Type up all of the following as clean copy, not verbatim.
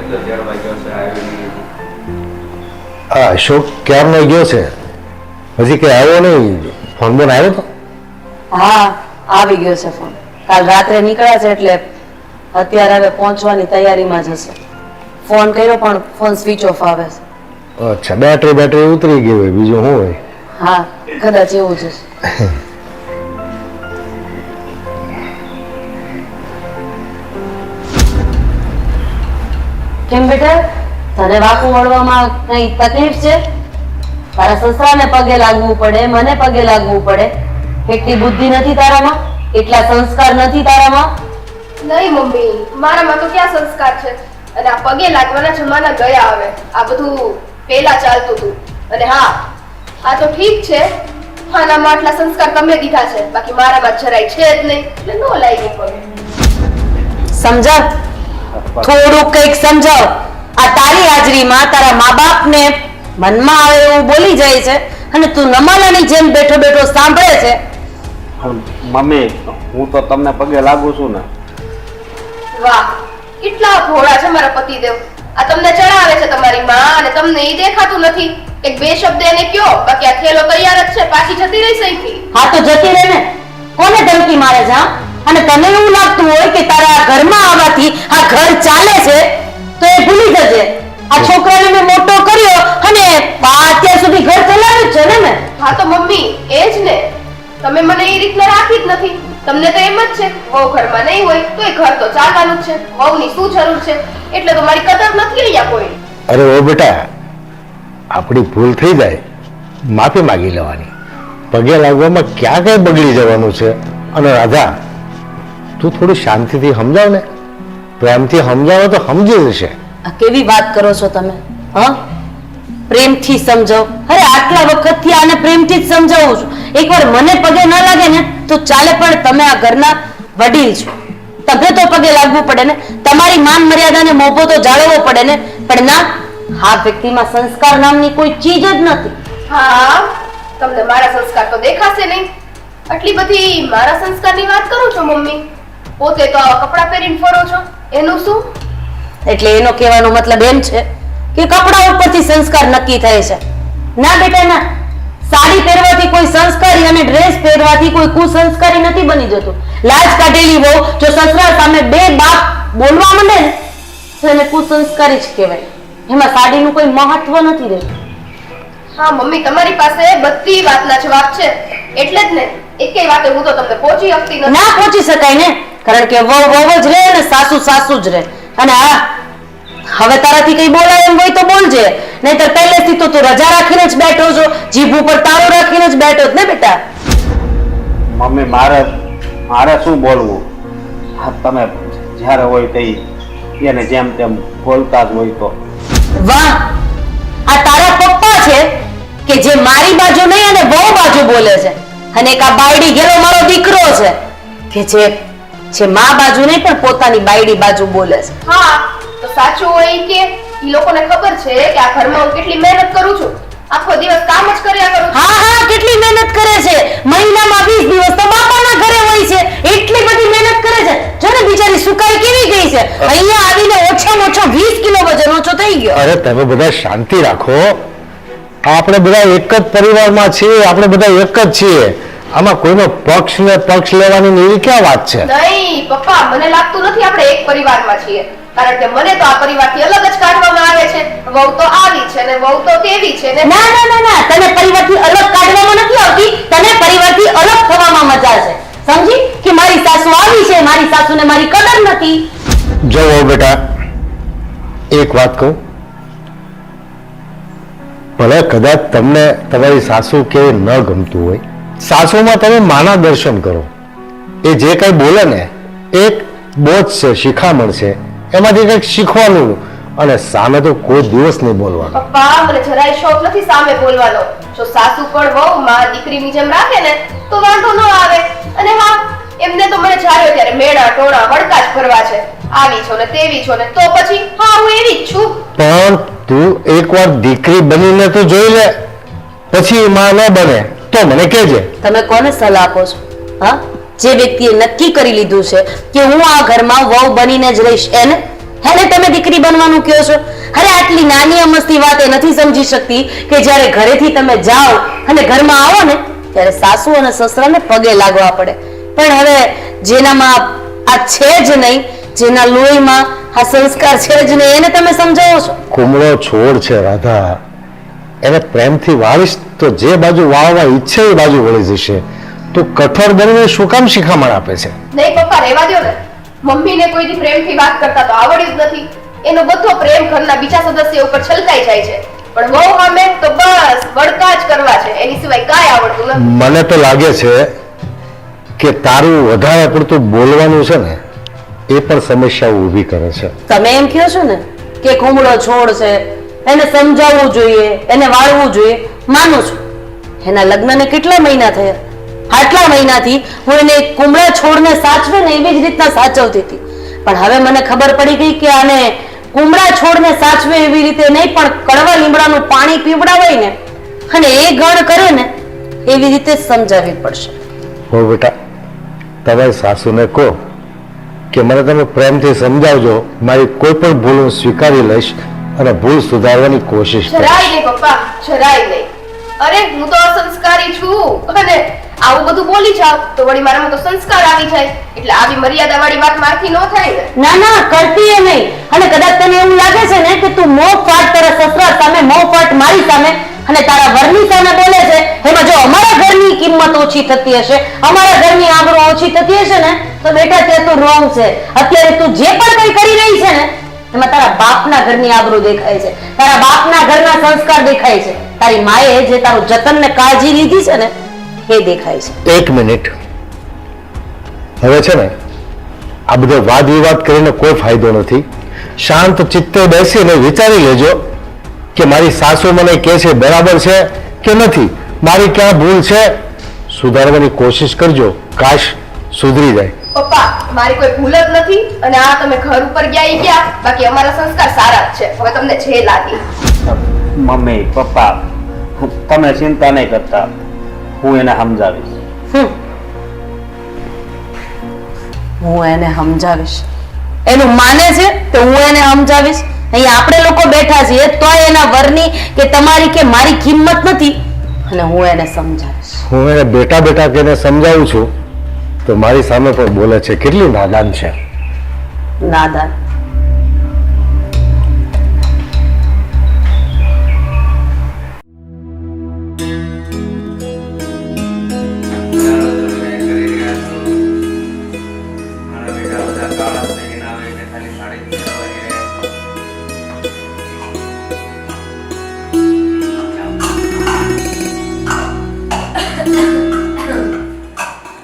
કેટલો જળવાઈ ગયો છે આવી આ અશોક ક્યારનો ગયો છે? હજી કઈ આવ્યો નહીં? ફોન બોન આવ્યો તો? હા, આવી ગયો છે ફોન. કાલ રાત્રે નીકળ્યા છે એટલે અત્યારે હવે પહોંચવાની તૈયારીમાં જ હશે. ફોન કર્યો પણ ફોન સ્વિચ ઓફ આવે છે. અચ્છા, બેટરી ઉતરી ગઈ હોય, બીજું શું હોય? હા, કદાચ એવું જ હશે. કેમ બેટા, તને વાંકું વળવામાં કઈ તકલીફ છે? તારા સસરાને પગે લાગવું પડે, મને પગે લાગવું પડે. એટલી બુદ્ધિ નથી તારામાં? એટલા સંસ્કાર નથી તારામાં? નહીં મમ્મી, મારામાં તો ક્યાં સંસ્કાર છે? અને આ પગે લાગવાના જમાના ગયા હવે. આ બધું પહેલા ચાલતું હતું. અને હા, આ તો ઠીક છે, આનામાં આટલા સંસ્કાર તમે દીધા છે, બાકી મારામાં જરાય છે જ નહીં, એટલે નો લાગી પગે. સમજાવ, થોડું કઈક સમજાવ. આ તારી હાજરીમાં તારા મા બાપને મનમાં આવે એવું બોલી જાય છે અને તું નમાલાની જેમ બેઠો બેઠો સાંભળે છે. મમ્મી, હું તો તમને પગે લાગુ છું ને. વાહ, કેટલા ભોળા છે મારા પતિદેવ. આ તમને ચડાવે છે તમારી માં અને તમને ઈ દેખાતું નથી. એક બે શબ્દ એને કયો, બાકી આ થેલો તૈયાર જ છે, પાછી જતી રહી સહીથી. હા તો જતી રહે ને, કોને ધમકી મારે છે? અને તને એવું લાગતું હોય કે તારા આ ઘરમાં આવવાથી આ ઘર ચાલે છે તો એ ભૂલી જજે. આ છોકરાને મેં મોટો કર્યો અને અત્યાર સુધી ઘર ચલાવ્યું જ છે ને મેં. હા તો મમ્મી, એ જ ને, તમે મને એ રીતના રાખી જ નથી. તમને તો એમ જ છે વહુ ઘરમાં નહીં હોય તો એ ઘર તો ચાલવાનું જ છે, વહુની શું જરૂર છે? એટલે તો મારી કદર નથી અહીંયા કોઈ. અરે ઓ બેટા, આપણી ભૂલ થઈ જાય, માફી માંગી લેવાની. પગે લાગવામાં ક્યાં કઈ બગડી જવાનું છે? અને રાધા, તું થોડી શાંતિથી સમજાવ ને, પ્રેમથી સમજાવો તો સમજી જશે. આ કેવી વાત કરો છો તમે? હા, પ્રેમથી સમજાવ? અરે આટલા વખતથી આને પ્રેમથી જ સમજાવું છું. એકવાર મને પગે ન લાગે ને તો ચાલે, પણ તમે આ ઘરના વડીલ છો, તમને તો પગે લાગવું પડે ને. તમારી માન મર્યાદાને મોભો તો જાળવવો પડે ને. પણ ના, આ વ્યક્તિમાં સંસ્કાર નામની કોઈ ચીજ જ નથી. હા, તમને મારા સંસ્કાર તો દેખાશે નહીં. આટલી બધી મારા સંસ્કારની વાત કરો છો મમ્મી. પોતે તો આવા કપડાં પહેરીને ફરો છો, એનું શું? એટલે એનો કહેવાનો મતલબ એમ છે કે કપડા ઉપરથી સંસ્કાર નક્કી થાય છે? ના બેટા ના, સાડી પહેરવાથી કોઈ સંસ્કારી અને ડ્રેસ પહેરવાથી કોઈ કુસંસ્કારી નથી બની જતું. લાજ કાઢેલી વહુ જો સસરા સામે બે બાપ બોલવા માંડે ને તો એને કુસંસ્કારી જ કહેવાય. એમાં સાડીનું કોઈ મહત્વ નથી રહેતું. હા મમ્મી, તમારી પાસે બધી વાતના જવાબ છે, એટલે જ ને એકેય વાતે હું તો તમને પહોંચી શકતી નથી. ના પહોંચી શકાય ને, કારણ કે વહુ વહુ જ રહે અને સાસુ સાસુ જ રહે. અને હા, હવે તારાથી કઈ બોલાય એમ હોય તો બોલજે, નહીતર પહેલેથી તો તું રજા રાખીને જ બેઠો છો, જીભ ઉપર તાળો રાખીને જ બેઠો જ ને બેટા. મમ્મી, મારે શું બોલવું? હા, તમે જ્યારે હોય તે એને જેમ તેમ બોલતા જ હોય તો. વાહ, આ તારા પપ્પા છે કે જે મારી બાજુ નહીં અને વહુ બાજુ બોલે છે, અને એક આ બાયડી ઘેરો મારો દીકરો છે કે જે મા બાજુ નહીં પણ પોતાની બાયડી બાજુ બોલે છે. હા, તો સાચું હોય કે ઈ લોકોને ખબર છે કે આ ઘરમાં હું કેટલી મહેનત કરું છું, આખો દિવસ કામ જ કર્યા કરું છું. હા હા, કેટલી મહેનત કરે છે. મહિનામાં 20 દિવસ તો બાપાના ઘરે હોય છે, એટલી બધી મહેનત કરે છે. જો ને બિચારી સુકાઈ કેવી ગઈ છે. અહીંયા આવીને ઓછામાં ઓછો 20 કિલો વજન ઓછો થઈ ગયો. અરે તમે બધા શાંતિ રાખો, આપણે બધા એક જ પરિવારમાં છીએ, આપણે બધા એક જ છીએ. આમાં કોઈનો પક્ષ ને પક્ષ લેવાની એવી ક્યાં વાત છે? નહીં પપ્પા, મને લાગતું નથી આપણે એક પરિવારમાં છીએ, કારણ કે મને તો આ પરિવારથી અલગ જ કાઢવામાં આવે છે. વહુ તો આવી છે ને વહુ તો કેવી છે ને. ના ના ના ના, તને પરિવારથી અલગ કાઢવામાં નથી આવતી, તને પરિવારથી અલગ થવામાં મજા છે. સમજી કે મારી સાસુ આવી છે, મારી સાસુને મારી કદર નથી. જો બેટા, એક વાત કહું, ભલે કદાચ તમને તમારી સાસુ કે ન ગમતું હોય, સાસુમાં તમે માના દર્શન કરો. એ જે કઈ બોલે ને એક બોધ છે, શિખામણ છે, એમાંથી કંઈક શીખવાનું. અને સામે તો કોઈ દિવસ નહીં બોલવાનું. પપ્પા, મને જરાય શોખ નથી સામે બોલવાનો. જો સાસુ પણ વહુ માં દીકરીની જેમ રાખે ને તો વાંધો ન આવે. અને હા, એમને તો મને જ્યારે ત્યારે મેળા ટોણા વડકા જ ભરવા છે. આવી છો ને તેવી છો ને તો પછી હા, હું એવી જ છું. પણ તું એકવાર દીકરી બનીને તો જોઈ લે, પછી માં ન બને તો મને કહેજે. તમે કોને સલાહ આપો છો? હા, જે વ્યક્તિએ નક્કી કરી લીધું છે કે હું આ ઘરમાં વહુ બનીને જ રહીશ એને, એને તમે દીકરી બનવાનું કહો છો? અરે આટલી નાની અમસ્તી વાત એ નથી સમજી શકતી કે જ્યારે ઘરેથી તમે જાઓ અને ઘરમાં આવો ને ત્યારે સાસુ અને સસરાને પગે લાગવા પડે. પણ હવે જેનામાં આ છે જ નહીં, જેના લોહીમાં આ સંસ્કાર છે જ નહીં, એને તમે સમજાવો છો? કુમળો છોડ છે રાધા, એને પ્રેમથી વાવીશ તો જે બાજુ વાવવા ઈચ્છે એ બાજુ વળી જશે. તું કઠોર બનીને શું કામ શિખામણ આપે છે? નહીં પપ્પા, રહેવા દ્યો ને. મમ્મીને કોઈથી પ્રેમથી વાત કરતા તો આવડ્યું જ નથી. એનો બધો પ્રેમ ઘરના બીજા સદસ્ય ઉપર છલકાઈ જાય છે, પણ વહુ સામે તો બસ બળકા જ કરવા છે, એની સિવાય કાંઈ આવડતું નથી. મને તો લાગે છે કે તારું વધારે પડતું બોલવાનું છે ને એ પણ સમસ્યાઓ ઊભી કરે છે. તમે એમ કહો છો ને કે કુમળો છોડ છે, એને સમજાવવું જોઈએ, એને વાળવું જોઈએ. માનું છું, એના લગ્નને કેટલા મહિના થયા? આટલા મહિનાથી હું એને કુમળા છોડને સાચવે ને એવી જ રીતના સાચવતી હતી. પણ હવે મને ખબર પડી ગઈ કે આને કુમળા છોડને સાચવે એવી રીતે નહીં, પણ કડવા લીમડાનું પાણી પીવડાવાય ને અને એ ગણ કરે ને એવી રીતે સમજાવવી પડશે. હો બેટા, તમારી સાસુને કહો કે મને તમે પ્રેમથી સમજાવજો, મારી કોઈ પણ ભૂલ હું સ્વીકારી લઈશ અને ભૂલ સુધારવાની કોશિશ કરીશ. જરાય નહીં પપ્પા, જરાય નહીં. અરે હું તો અસંસ્કારી છું અને આવું બધું બોલી જાવ તો વળી મારામાં તો સંસ્કાર આવી જાય, એટલે આવી મર્યાદાવાળી વાત મારથી ન થાય ને. ના ના, કરતી એ નહીં. અને કદાચ તને એવું લાગે છે ને કે તું મોં ફાટ તારા સસરા સામે, મોં ફાટ મારી સામે અને તારા વરની સામે બોલે છે, એમાં જો અમારા ઘરની કિંમત ઓછી થતી હશે, અમારા ઘરની આબરૂ ઓછી થતી હશે ને તો બેટા તે તું રોંગ છે. અત્યારે તું જે પણ કંઈ કરી રહી છે ને એમાં તારા બાપના ઘરની આબરૂ દેખાય છે, તારા બાપના ઘરના સંસ્કાર દેખાય છે, તારી માએ જે તારું જતન ને કાળજી લીધી છે ને એ દેખાય છે. એક મિનિટ, હવે છે ને આ બધો વાદ વિવાદ કરીને કોઈ ફાયદો નથી. શાંત ચિત્તે બેસીને વિચારી લેજો કે મારી સાસુ મને કહે છે બરાબર છે કે નથી, મારી ક્યાં ભૂલ છે, સુધારવાની કોશિશ કરજો, કાશ સુધરી જાય. પપ્પા, મારી કોઈ ભૂલ જ નથી અને આ તમે ઘર ઉપર ગયા, બાકી અમારા સંસ્કાર સારા જ છે. હવે તમને જે લાગે. મમ્મી પપ્પા, તમે ચિંતા નહીં કરતા, હું એને સમજાવીશ. હું એને સમજાવીશ? એનું માને છે તો હું એને સમજાવીશ? અહીંયા આપણે લોકો બેઠા છીએ તોય એના વરની કે તમારી કે મારી કિંમત નથી અને હું એને સમજાવીશ. હું એને બેટા બેટા કહીને સમજાવું છું તો મારી સામે પણ બોલે છે. કેટલી નાદાન છે. નાદાન?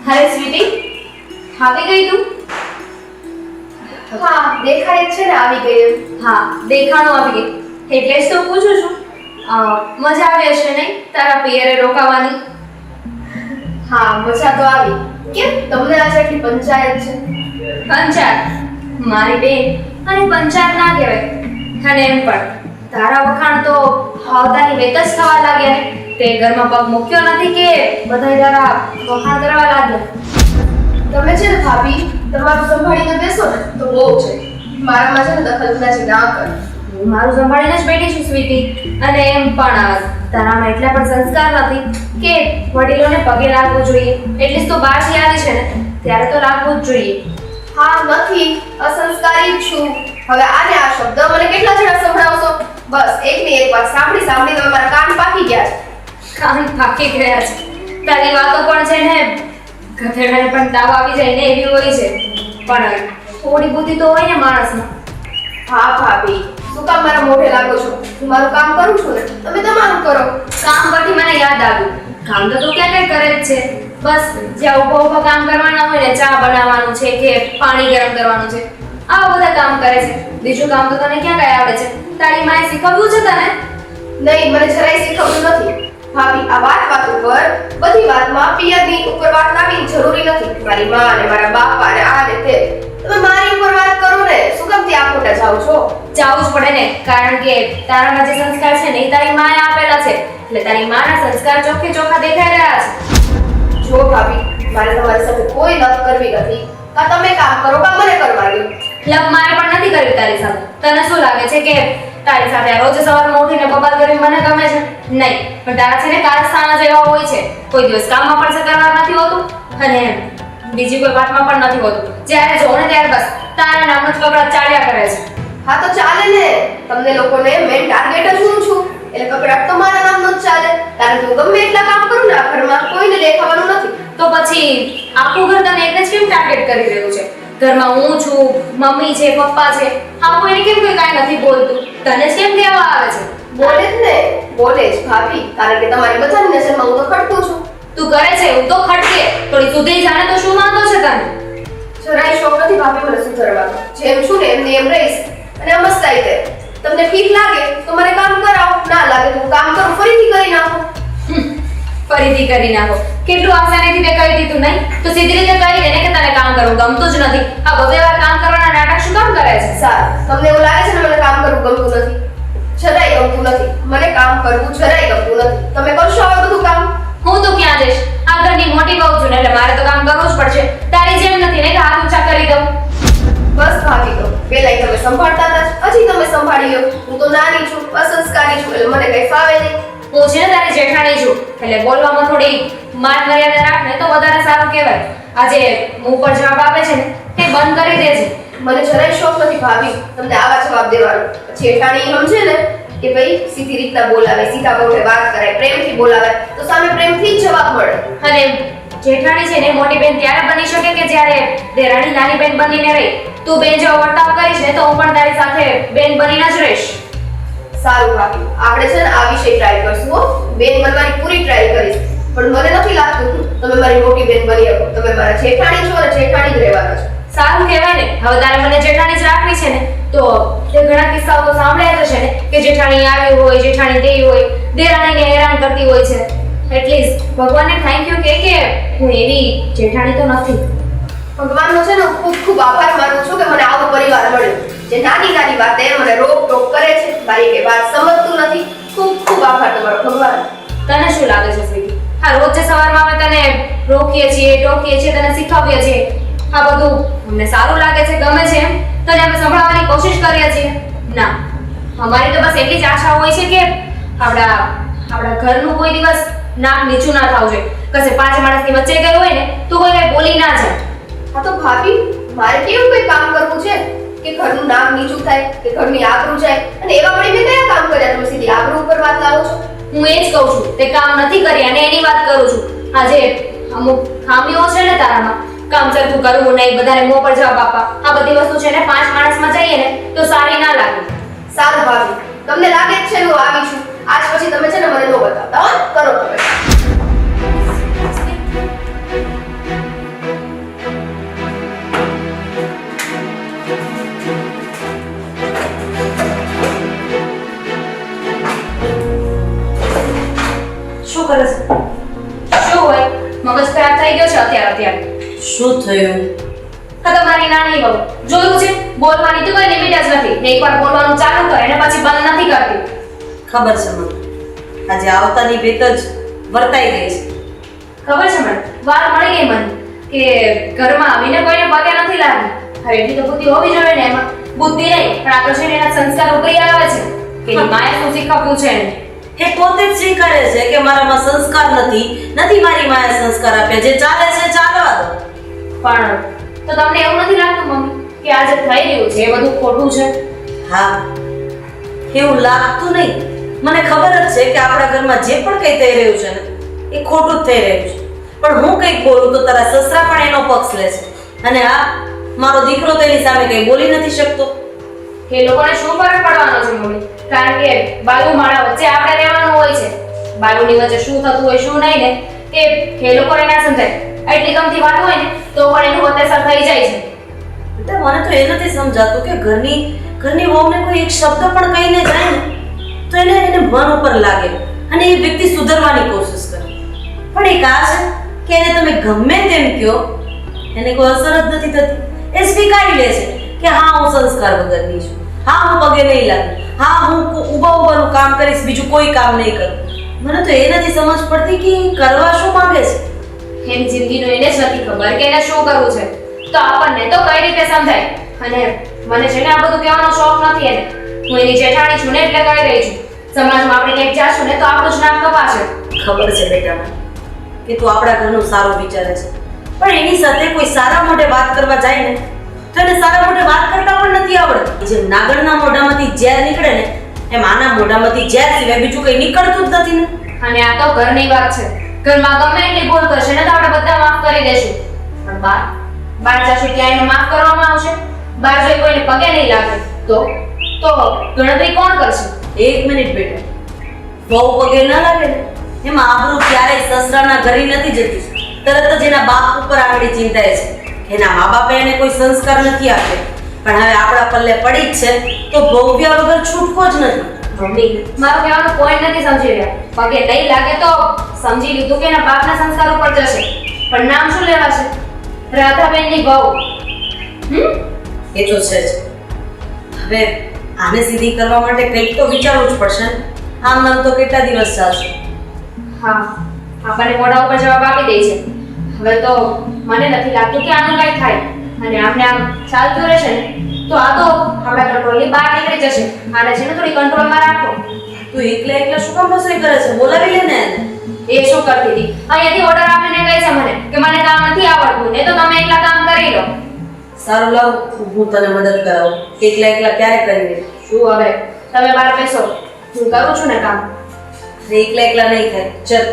હાય સ્વીટી, આવી ગઈ તું? હા, દેખાય જ છે ને આવી ગઈ એમ. હા, દેખાણું આવી ગઈ એટલે જ તો પૂછું છું. મજા આવે છે નહીં તારા પિયરે રોકાવાની? હા, મજા તો આવી. કેમ તમને આજે એટલી પંચાયત છે? પંચાયત? મારી બેન અને પંચાયત ના કહેવાય. અને એમ પણ તારા વખાણ તો આવતાની વેત જ થવા લાગ્યા ને. તે ઘરમાં પગ મૂક્યો નથી કે બધાય તારા વખાણ કરવા લાગ્યા? તમે છે ને ભાભી, તમારું સંભાળીને બેસો ને તો બહુ છે. મારામાં છે ને દખલઅંદાજી ના કર. હું મારું સંભાળીને જ બેઠી છું સ્વીટી. અને એમ પણ તારામાં એટલા પણ સંસ્કાર નથી કે વડીલોને પગે લાગવું જોઈએ. એટલી જ તો બહારથી આવી છે ને ત્યારે તો લાગવું જ જોઈએ. હા, નથી, અસંસ્કારી જ છું. હવે આને આ શબ્દ મને કેટલા જણા સંભળાવશો? બસ એકની એક વાત સાંભળી સાંભળીને મારા કાન પાકી ગયા છે. કાન પાકી ગયા છે? તારી વાતો પણ છે ને ગધેડાને પણ તાવ આવી જાય ને એવી હોય છે. પણ થોડી બુદ્ધિ તો હોય ને માણસમાં. હા ભાભી, શું કામ મારા મોઢે લાગો છો? હું મારું કામ કરું છું ને, તમે તમારું કરો. કામ પરથી મને યાદ આવ્યું, કામ તો તું ક્યાં કઈ કરે જ છે. બસ જ્યાં ઊભા ઊભા કામ કરવાના હોય ને, ચા બનાવવાનું છે કે પાણી ગરમ કરવાનું છે, આવા બધા કામ કરે છે. બીજું કામ તો તને ક્યાં કઈ આવડે છે? તારી માએ શીખવ્યું છે તને? નહીં, મને જરાય શીખવતું નથી. ભાભી, આ વાત ઉપર બધી વાતમાં પિયરની ઉપર વાત લાવવી જરૂરી નથી. મારી માં અને મારા બાપા અને આ ને તે, તમે મારી ઉપર વાત કરો ને. શું કામ ત્યાં ખોટા જાઓ છો? જાવું જ પડે ને, કારણ કે તારામાં જે સંસ્કાર છે ને એ તારી માએ આપેલા છે. એટલે તારી માના સંસ્કાર ચોખ્ખે ચોખ્ખા દેખાઈ રહ્યા છે. જો ભાભી, મારે તમારી સાથે કોઈ લપ કરવી નથી. કા તમે કામ કરો કા મને કરવા દો. લવ મારે પણ નથી કર્યું તારી સાથે. તને શું લાગે છે કે તારી સાથે આ રોજ સવારમાં ઉઠીને બબાલ કરીને મને ગમે છે? નહીં, પણ તારા છે ને કારસ્તાના જેવા હોય છે. કોઈ દિવસ કામમાં પણ સકરવાર નથી હોતું અને બીજી કોઈ વાતમાં પણ નથી હોતું. જ્યારે જોઉં ને ત્યારે બસ તારા નામનો જ કકડાટ ચાલ્યા કરે છે. હા તો ચાલે ને, તમને લોકોને મેન ટાર્ગેટ જ હું છું, એટલે કકડાટ તો મારા નામનો જ ચાલે. કારણ કે હું ગમે એટલા કામ કરું ને આ ઘરમાં કોઈને દેખાવાનું નથી. તો પછી આખું ઘર તને એકને જ કેમ ટાર્ગેટ કરી રહ્યું છે? ઘરમાં હું છું, મમ્મી છે, પપ્પા છે, હા કોઈને કેમ કોઈ કાંઈ નથી બોલતું? તને જ કેમ કહેવા આવે છે? બોલે જ ને, બોલે જ ભાભી, કારણ કે તમારી બધાની નજરમાં હું તો ખટકું છું. તું કરે છે હું તો ખટકે, થોડી સુધરી જાણે તો શું વાંધો છે તને? જરાય શોખ નથી ભાભી મને સુધરવાનો. જેમ છું ને એમને એમ રહીશ અને આ મસ્તાઈ દે. તમને ઠીક લાગે તો મને કામ કરાવો, ના લાગે તો હું કામ કરું ફરીથી કરી નાખું. ફરીથી કરી નાખો. કેટલું આસાનીથી તે કહી દીધું નહીં? તો સીધી રીતે કહી દે ને કે તને કામ કરવું ગમતું જ નથી. આ બધે વાર કામ કરવાના નાટક શું કામ કરે છે? સારું, તમને એવું લાગે છે ને મને કામ કરવું ગમતું નથી? જરાય ગમતું નથી. મને કામ કરવું જરાય ગમતું નથી. તમે કરશો હવે બધું કામ? હું તો ક્યાં જઈશ? આ ઘરની મોટી વહુ છું ને એટલે મારે તો કામ કરવું જ પડશે. તારી જેમ નથી ને કે હાથ ઊંચા કરી દઉં. બસ ભાભી તો પેલાય તમે સંભાળતા હતા, હજી તમે સંભાળી લો. હું તો નાની છું, અસંસ્કારી છું, એટલે મને કઈ ફાવે નહીં. હું છે ને તારી જેઠાણી છું એટલે બોલવામાં થોડી માન મર્યાદા રાખ ને તો વધારે સારું કહેવાય. આજે મું પર જવાબ આપે છે ને તે બંધ કરી દેજે. મને જરાય શોખ નથી ભાભી તમને આવા જવાબ દેવાનો. જેઠાણી સમજે ને કે ભાઈ સીધી રીતના બોલાવે, સીધા મોઢે વાત કરાય, પ્રેમથી બોલાવે તો સામે પ્રેમથી જ જવાબ મળે. અને જેઠાણી છે ને મોટી બેન ત્યારે બની શકે કે જ્યારે દેરાણી નાની બેન બનીને રહી. તું બેન જેવો વર્તાવ કરીશ ને તો હું પણ તારી સાથે બેન બનીને જ રહીશ. સારું ભાભી, આપણે છે ને આ વિષય ટ્રાય કરશું હો. બેન બનવાની પૂરી ટ્રાય કરીશ, પણ મને નથી લાગતું તમે મારી મોટી બેન બની શકો. તમે મારા જેઠાણી છો અને જેઠાણી જ રહેવાના છો. સારું કહેવાય ને. હવે તારે મને જેઠાણી જ રાખવી છે ને તો તે ઘણા કિસ્સાઓ તો સાંભળ્યા જ હશે ને કે જેઠાણી આવી હોય, જેઠાણી ગઈ હોય, દેરાણીને હેરાન કરતી હોય છે. એટલીસ્ટ ભગવાનને થેન્ક યુ કે હું એવી જેઠાણી તો નથી. ભગવાનનો છે ને હું ખૂબ ખૂબ આભાર માનું છું કે મને આવો પરિવાર મળ્યો જે નાની નાની વાતે મને રોક ટોક કરે છે, મારી કે વાત સમજતું નથી. ખૂબ ખૂબ આભાર તમારો ભગવાન. તને શું લાગે છે સ્વીટી? હા રોજ જે સવારમાં અમે તને રોકીએ છીએ, ટોકીએ છીએ, તને શીખવીએ છીએ, આ બધું અમને સારું લાગે છે, ગમે છે એમ તને અમે સંભળાવવાની કોશિશ કરીએ છીએ? ના, અમારી તો બસ એટલી જ આશા હોય છે કે આપણા ઘરનું કોઈ દિવસ નાક નીચું ના થવું જોઈએ. કશે પાંચ માણસની વચ્ચે ગયું હોય ને તો કોઈ કઈ બોલી ના જાય. હા તો ભાભી, મારે કેવું કઈ કામ કરવું છે કે ઘરનું નામ નીચું થાય કે ઘરની આબરૂ જાય? અને એવા વળી મેં કયા કામ કર્યા તમે સીધી આબરૂ ઉપર વાત લાવો છો? હું એ જ કહું છું, તે કામ નથી કર્યા અને એની વાત કરું છું. આજે અમુક ખામીઓ છે ને તારામાં, કામ સરખું કરવું નહીં, બધાને મોં પર જવાબ આપવા, આ બધી વસ્તુ છે ને પાંચ માણસમાં જઈએ ને તો સારી ના લાગે. સારું ભાભી, તમને લાગે જ છે હું આવી છું, આજ પછી તમે છે ને મને નો બતાવતા હો. કરો તમે. શું કરે છે? શું હોય? મગજ ખરાબ થઈ ગયો છે અત્યારે? શું થયું? હા તો મારી નાની વહુ જોયું છે, બોલવાની તો કોઈ લિમિટ જ નથી. ને એકવાર બોલવાનું ચાલુ કરે ને પછી બંધ નથી કરતી. ખબર છે મને, આજે આવતાની વેત જ વર્તાઈ ગઈ છે. ખબર છે મને, વાર મળી ગઈ મને કે ઘરમાં આવીને કોઈને પગે નથી લાગી. હવે એટલી તો બુદ્ધિ હોવી જોઈએ ને એમાં. બુદ્ધિ નહીં પણ આ તો છે ને એના સંસ્કાર ઉપરી આવે છે કે એની માએ શું શીખવ્યું છે એને. એ પોતે જ સ્વીકારે છે કે મારામાં સંસ્કાર નથી મારી માએ સંસ્કાર આપ્યા. જે ચાલે છે ચાલવા દો. પણ તો તમને એવું નથી લાગતું મમ્મી કે આ જે થઈ રહ્યું છે એ બધું ખોટું છે? હા, એવું લાગતું નહીં. મને ખબર જ છે કે આપણા ઘરમાં જે પણ કંઈ થઈ રહ્યું છે ને એ ખોટું જ થઈ રહ્યું છે. પણ હું કંઈક બોલું તો તારા સસરા પણ એનો પક્ષ લે છે. અને આ મારો દીકરો તેની સામે કંઈ બોલી નથી શકતો. એ લોકોને શું ફરક પડવાનો છે મમ્મી? કારણ કે બાયુ માળા વચ્ચે આપણે રહેવાનું હોય છે. બાયુની વચ્ચે શું થતું હોય શું નહીં ને એ લોકોને ના સમજાય. એટલી ગમતી વાત હોય ને તો પણ એનું અત્યાચાર થઈ જાય છે. એટલે મને તો એ નથી સમજાતું કે ઘરની વહુને કોઈ એક શબ્દ પણ કહીને જાય ને તો એને મન ઉપર લાગે અને એ વ્યક્તિ સુધરવાની કોશિશ કરે. પણ એક આ છે કે એને તમે ગમે તેમ કહો એને કોઈ અસર જ નથી થતી. એ સ્વીકારી લે છે કે હા હું સંસ્કાર વગરની છું, હા હું પગે નહીં લાગુ, હા હું ઊભાનું કામ કરીશ, બીજું કોઈ કામ નહીં કરું. મને તો એ નથી સમજ પડતી કે કરવા શું માંગે છે. એની જિંદગીનો એને જ નથી ખબર કે એને શું કરવું છે. તો આપણને તો કઈ રીતે સમજાય? અને મને છે ને આ બધું કહેવાનો શોખ નથી એને. હું એની જેઠાણી છું ને એટલે કહી રહી છું. સમાજમાં આપણે ક્યાંક જાશું ને તો આપણું જ નામ કપાશે. ખબર છે બેટા કે તું આપણા ઘરનું સારું વિચારે છે, પણ એની સાથે કોઈ સારા મોઢે વાત કરવા જાય ને તો એને સારા મોઢે વાત કરતા પણ નથી આવડતી. જેમ નાગરના મોઢામાંથી ઝેર નીકળે ને એમ આના મોઢામાંથી ઝેર સિવાય બીજું કંઈ નીકળતું જ નથી ને. અને આ તો ઘરની વાત છે. ઘરમાં ગમે એટલી ભૂલ કરશે ને તો આપણે બધા માફ કરી દેશું. પણ બહાર જશું ત્યાં એને માફ કરવામાં આવશે? બહાર જઈ કોઈને પગે નહીં લાગે તો ગણતરી કોણ કરશે? એક મિનિટ બેટા, બહુ પગે ન લાગે ને એમાં આબરૂ ક્યારેય સસરાના ઘરે નથી જતી. તરત જ એના બાપ ઉપર આંગળી ચિંતાય છે. એના મા બાપે એને કોઈ સંસ્કાર નથી આપ્યો, પણ હવે આપણા પલ્લે પડી જ છે તો ભોગવ્યા વગર છૂટકો જ નથી. મમ્મી, મારો કહેવાનો પોઈન્ટ નથી સમજી રહ્યા. પગે નહીં લાગે તો સમજી લીધું કે એના બાપના સંસ્કાર ઉપર જશે, પણ નામ શું લેવાશે? રાધાબેનની વહુ. એ તો છે જ. હવે આને સીધી કરવા માટે કંઈક તો વિચારવું જ પડશે ને. આમ નામ તો કેટલા દિવસ ચાલશે? હા, આપણને મોઢા ઉપર જવાબ આપી દે છે. હવે તો મને નથી લાગતું કે આનું કંઈ થાય. અને આમને આમ ચાલતું રહેશે ને તો આ તો આપણા કંટ્રોલની બહાર નીકળી જશે. આને છે ને થોડી કંટ્રોલમાં રાખો. તું એકલા શું કામ રસોઈ કરે છે? બોલાવી લે ને એને. એ શું કરતી હતી? અહીંયાથી ઓર્ડર આપીને કહે છે મને કે મને કામ નથી આવડતું ને તો તમે એકલા કામ કરી લો. સારું લાવ, હું તને મદદ કરાવું. એકલા ક્યારે કરી લે? શું હવે તમે બહાર બેસો, હું કરું છું ને કામ. એકલા નહીં થાય. ચલ.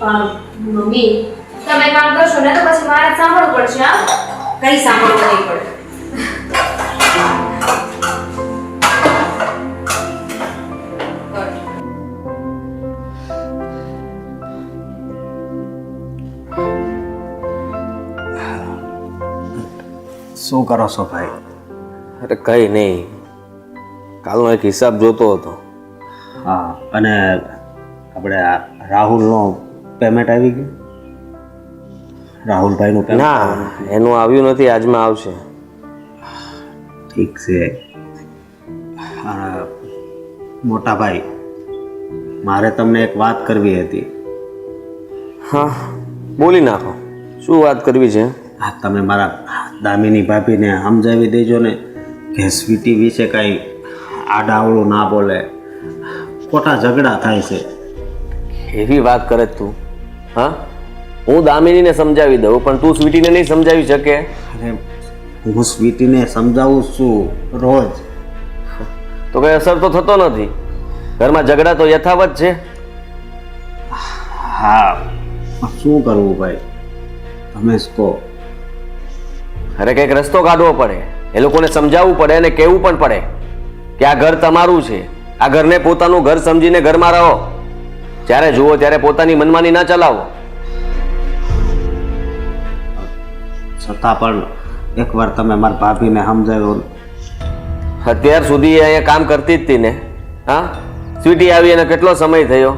પણ મમ્મી, તમે કામ કરશો ને તો પછી મારે સાંભળવું પડશે. હા, કઈ સાંભળવું નહીં પડે. શું કરો છો ભાઈ? અરે કંઈ નહીં, કાલનો એક હિસાબ જોતો હતો. હા, અને આપણે આ રાહુલનો પેમેન્ટ આવી ગયું? રાહુલભાઈનું પેમેન્ટ? ના, એનું આવ્યું નથી, આજમાં આવશે. ઠીક છે. મોટા ભાઈ, મારે તમને એક વાત કરવી હતી. હા, બોલી નાખો. શું વાત કરવી છે? હા, તમે મારા દામિની ભાભીને સમજાવી દેજો ને કે સ્વીટી વિશે કાંઈ આડાવડું ના બોલે. ખોટા ઝઘડા થાય છે. એવી વાત કરે તું? હા, હું દામિનીને સમજાવી દઉં, પણ તું સ્વીટીને નહીં સમજાવી શકે? અરે, હું સ્વીટીને સમજાવું છું રોજ. તો કઈ અસર તો થતો નથી. ઘરમાં ઝઘડા તો યથાવત છે. હા, શું કરવું ભાઈ, તમે જ કહો. અરે કંઈક રસ્તો કાઢવો પડે. એ લોકોને સમજાવવું પડે અને કહેવું પણ પડે કે આ ઘર તમારું છે. આ ઘરને પોતાનું ઘર સમજીને ઘરમાં રહો. જ્યારે જુઓ ત્યારે પોતાની મનમાની ના ચલાવો. છતાં પણ એકવાર તમે મારા ભાભીને સમજાવ્યો. અત્યાર સુધી એ અહીંયા કામ કરતી જ હતી ને. હા, સ્વીટી આવી અને કેટલો સમય થયો?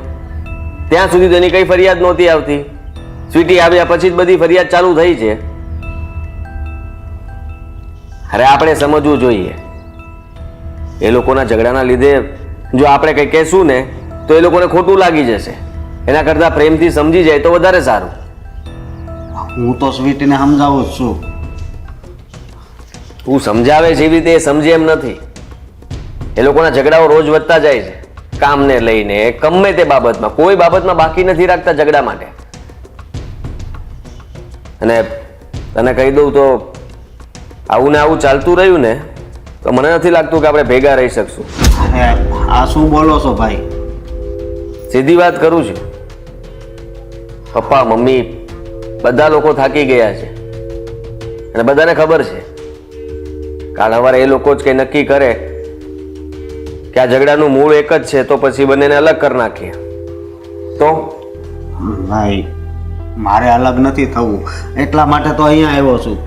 ત્યાં સુધી તેની કઈ ફરિયાદ નહોતી આવતી. સ્વીટી આવ્યા પછી જ બધી ફરિયાદ ચાલુ થઈ છે. અરે આપણે સમજવું જોઈએ. એ લોકોના ઝઘડાના લીધે જો આપણે કંઈ કહેશું ને તો એ લોકોને ખોટું લાગી જશે. એના કરતાં પ્રેમથી સમજી જાય તો વધારે સારું. હું તો સ્વીટીને સમજાવું જ છું. તું સમજાવે છે એવી રીતે એ સમજે એમ નથી. એ લોકોના ઝઘડાઓ રોજ વધતા જાય છે. કામને લઈને, ગમે તે બાબતમાં, કોઈ બાબતમાં બાકી નથી રાખતા ઝઘડા માટે. અને તને કહી દઉં તો આવું ને આવું ચાલતું રહ્યું ને તો મને નથી લાગતું કે આપણે ભેગા રહી શકશું. અરે, આ શું બોલો છો ભાઈ? સીધી વાત કરું છું. પપ્પા, મમ્મી બધા લોકો થાકી ગયા છે અને બધાને ખબર છે. કાલ સવારે એ લોકો જ કંઈ નક્કી કરે કે આ ઝઘડાનું મૂળ એક જ છે તો પછી બંનેને અલગ કરી નાખીએ તો? ભાઈ, મારે અલગ નથી થવું, એટલા માટે તો અહીંયા આવ્યો છું.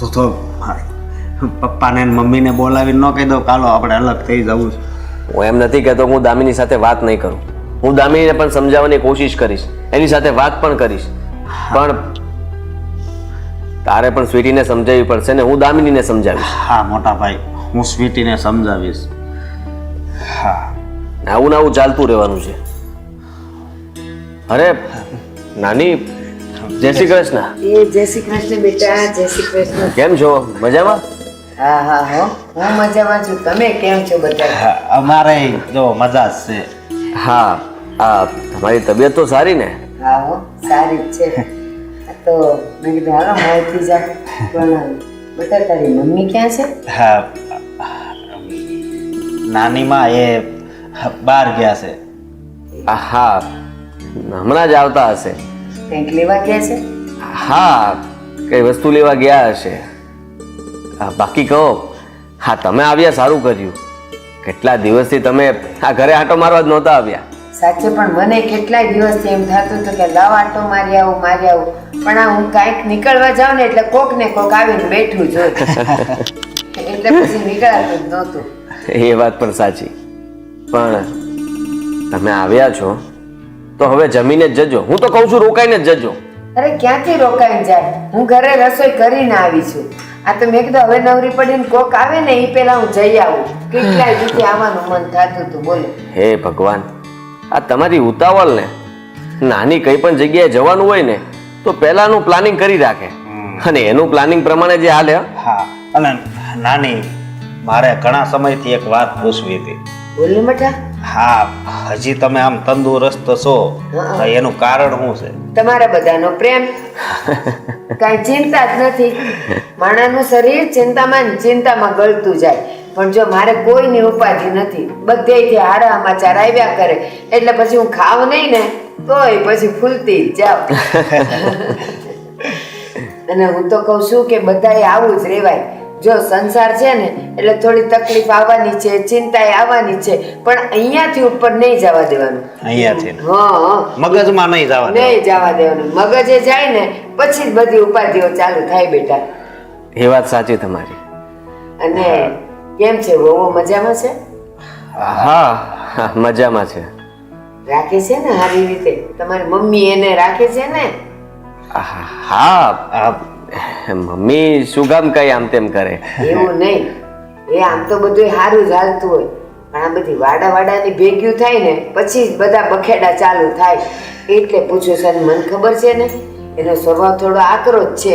તો પપ્પાને ને મમ્મીને બોલાવીને ન કહી દઉં કાલો આપણે અલગ થઈ જવું છે? હું એમ નથી કહેતો હું દામિની સાથે વાત નહીં કરું. હું દામિનીને પણ સમજાવવાની કોશિશ કરીશ, એની સાથે વાત પણ કરીશ. પણ તારે પણ સ્વીટીને સમજાવવી પડશે ને હું દામિનીને સમજાવીશ. હા મોટા ભાઈ, હું સ્વીટીને સમજાવીશ. હા, આવું ને આવું ચાલતું રહેવાનું છે. અરે નાની, જય શ્રી કૃષ્ણ. એ જય શ્રી કૃષ્ણ બેટા, જય શ્રી કૃષ્ણ. કેમ છો? મજામાં? હા હા હો હું મજામાં છું. તમે કેમ છો બધા? અમારે જો મજા જ છે. હા તમારી તબિયત તો સારી ને? હા હો સારી જ છે. આ તો મેં કીધું હાલો મળતી જા. પણ બેટા તારી મમ્મી ક્યાં છે? હા નાનીમાં એ બહાર ગયા છે. હા હમણાં જ આવતા હશે. કંઈક લેવા ગયા છે? હા કઈ વસ્તુ લેવા ગયા હશે. બાકી કહો, હા તમે આવ્યા સારું કર્યું. કેટલા દિવસથી તમે આ ઘરે આંટો મારવા જ નહોતા આવ્યા. સાચે પણ મને કેટલાય દિવસથી એમ થતું હતું કે લાવ આટો મારી આવું. પણ આ હું કાંઈક નીકળવા જાઉં ને એટલે કોક ને કોક આવીને બેઠું જ હોય. એટલે પછી નીકળાતું જ નહોતું. એ વાત પણ સાચી. પણ તમે આવ્યા છો તો હવે જમીને જ જજો. હું તો કહું છું રોકાઈને જ જજો. અરે ક્યાંથી રોકાઈને જાય? હું ઘરે રસોઈ કરીને આવી છું. આ તો મેં કીધું હવે નવરી પડીને કોક આવે ને એ પહેલા હું જઈ આવું. કેટલાય દીથી આવવાનું મન થતું હતું. બોલો. હે ભગવાન, આ તમારી ઉતાવળ ને, નાની કઈ પણ જગ્યાએ જવાનું હોય ને તો પહેલાનું પ્લાનિંગ કરી રાખે અને એનું પ્લાનિંગ પ્રમાણે જે હાલે. હા અને નાની મારે ઘણા સમયથી એક વાત પૂછવી હતી. બોલો બેટા. હા હજી તમે આમ તંદુરસ્ત છો તો એનું કારણ શું છે? તમારા બધાનો પ્રેમ. કાંઈ ચિંતા જ નથી. માણાનું શરીર ચિંતામાં ગળતું જાય. પણ જો મારે કોઈની ઉપાધિ નથી. બધેથી હારા સમાચાર આવ્યા કરે એટલે પછી હું ખાવ નહીં ને તોય પછી ફૂલતી જ જાઉં. અને હું તો કહું છું કે બધાએ આવું જ રહેવાય. જો સંસાર છે ને એટલે થોડી તકલીફ આવવાની છે, ચિંતાએ આવવાની છે, પણ અહીંયાથી ઉપર નહીં જવા દેવાનું. અહીંયાથી હા મગજમાં નહીં જવા નહીં જવા દેવાનું. મગજે જાય ને પછી જ બધી ઉપાધિઓ ચાલુ થાય બેટા. એ વાત સાચી તમારી. અને કેમ છે વહુ મજામાં છે? હા મજામાં છે. રાખે છે ને સારી રીતે? તમારી મમ્મી એને રાખે છે ને? હા મમ્મી શું કામ કઈ આમ તેમ કરે? એવું નહીં. એ આમ તો બધું સારું જ હાલતું હોય પણ આ બધી વાડાની ભેગ્યું થાય ને પછી જ બધા બખેડા ચાલુ થાય. એટલે પૂછું છે. મને ખબર છે ને એનો સ્વભાવ થોડો આકરો જ છે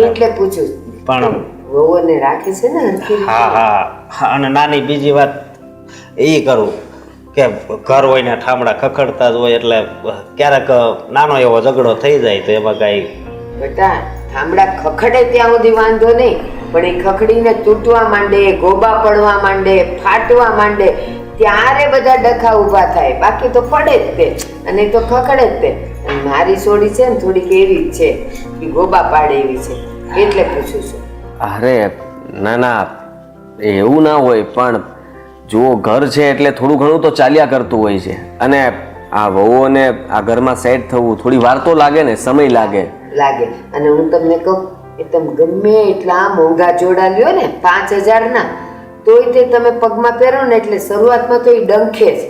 એટલે પૂછું. પણ વહુને રાખે છે ને હરખી રીતે? હા અને નાની બીજી વાત એ કરું કે ઘર હોય ને ઠામડા ખખડતા જ હોય એટલે ક્યારેક નાનો એવો ઝઘડો થઈ જાય તો એમાં કઈ બેટા ઠામડા ખખડે ત્યાં સુધી વાંધો નહીં, પણ એ ખખડીને તૂટવા માંડે, ગોબા પડવા માંડે, ફાટવા માંડે ત્યારે બધા ડખા ઊભા થાય. બાકી તો પડે જ તે અને તો ખખડે જ તે. અને મારી સોડી છે ને થોડીક એવી જ છે કે ગોબા પાડે એવી છે એટલે પૂછું છું. અરે ના એવું ના હોય, પણ જુઓ ઘર છે એટલે થોડું ઘણું તો ચાલ્યા કરતું હોય છે. અને આ વહુઓને આ ઘરમાં સેટ થવું થોડી વાર તો લાગે ને, સમય લાગે. અને હું તમને કહું કે તમે ગમે એટલા મોંઘા જોડા લ્યો ને 5,000 ના તોય તે તમે પગમાં પહેરો ને એટલે શરૂઆતમાં તો એ ડંખે જ.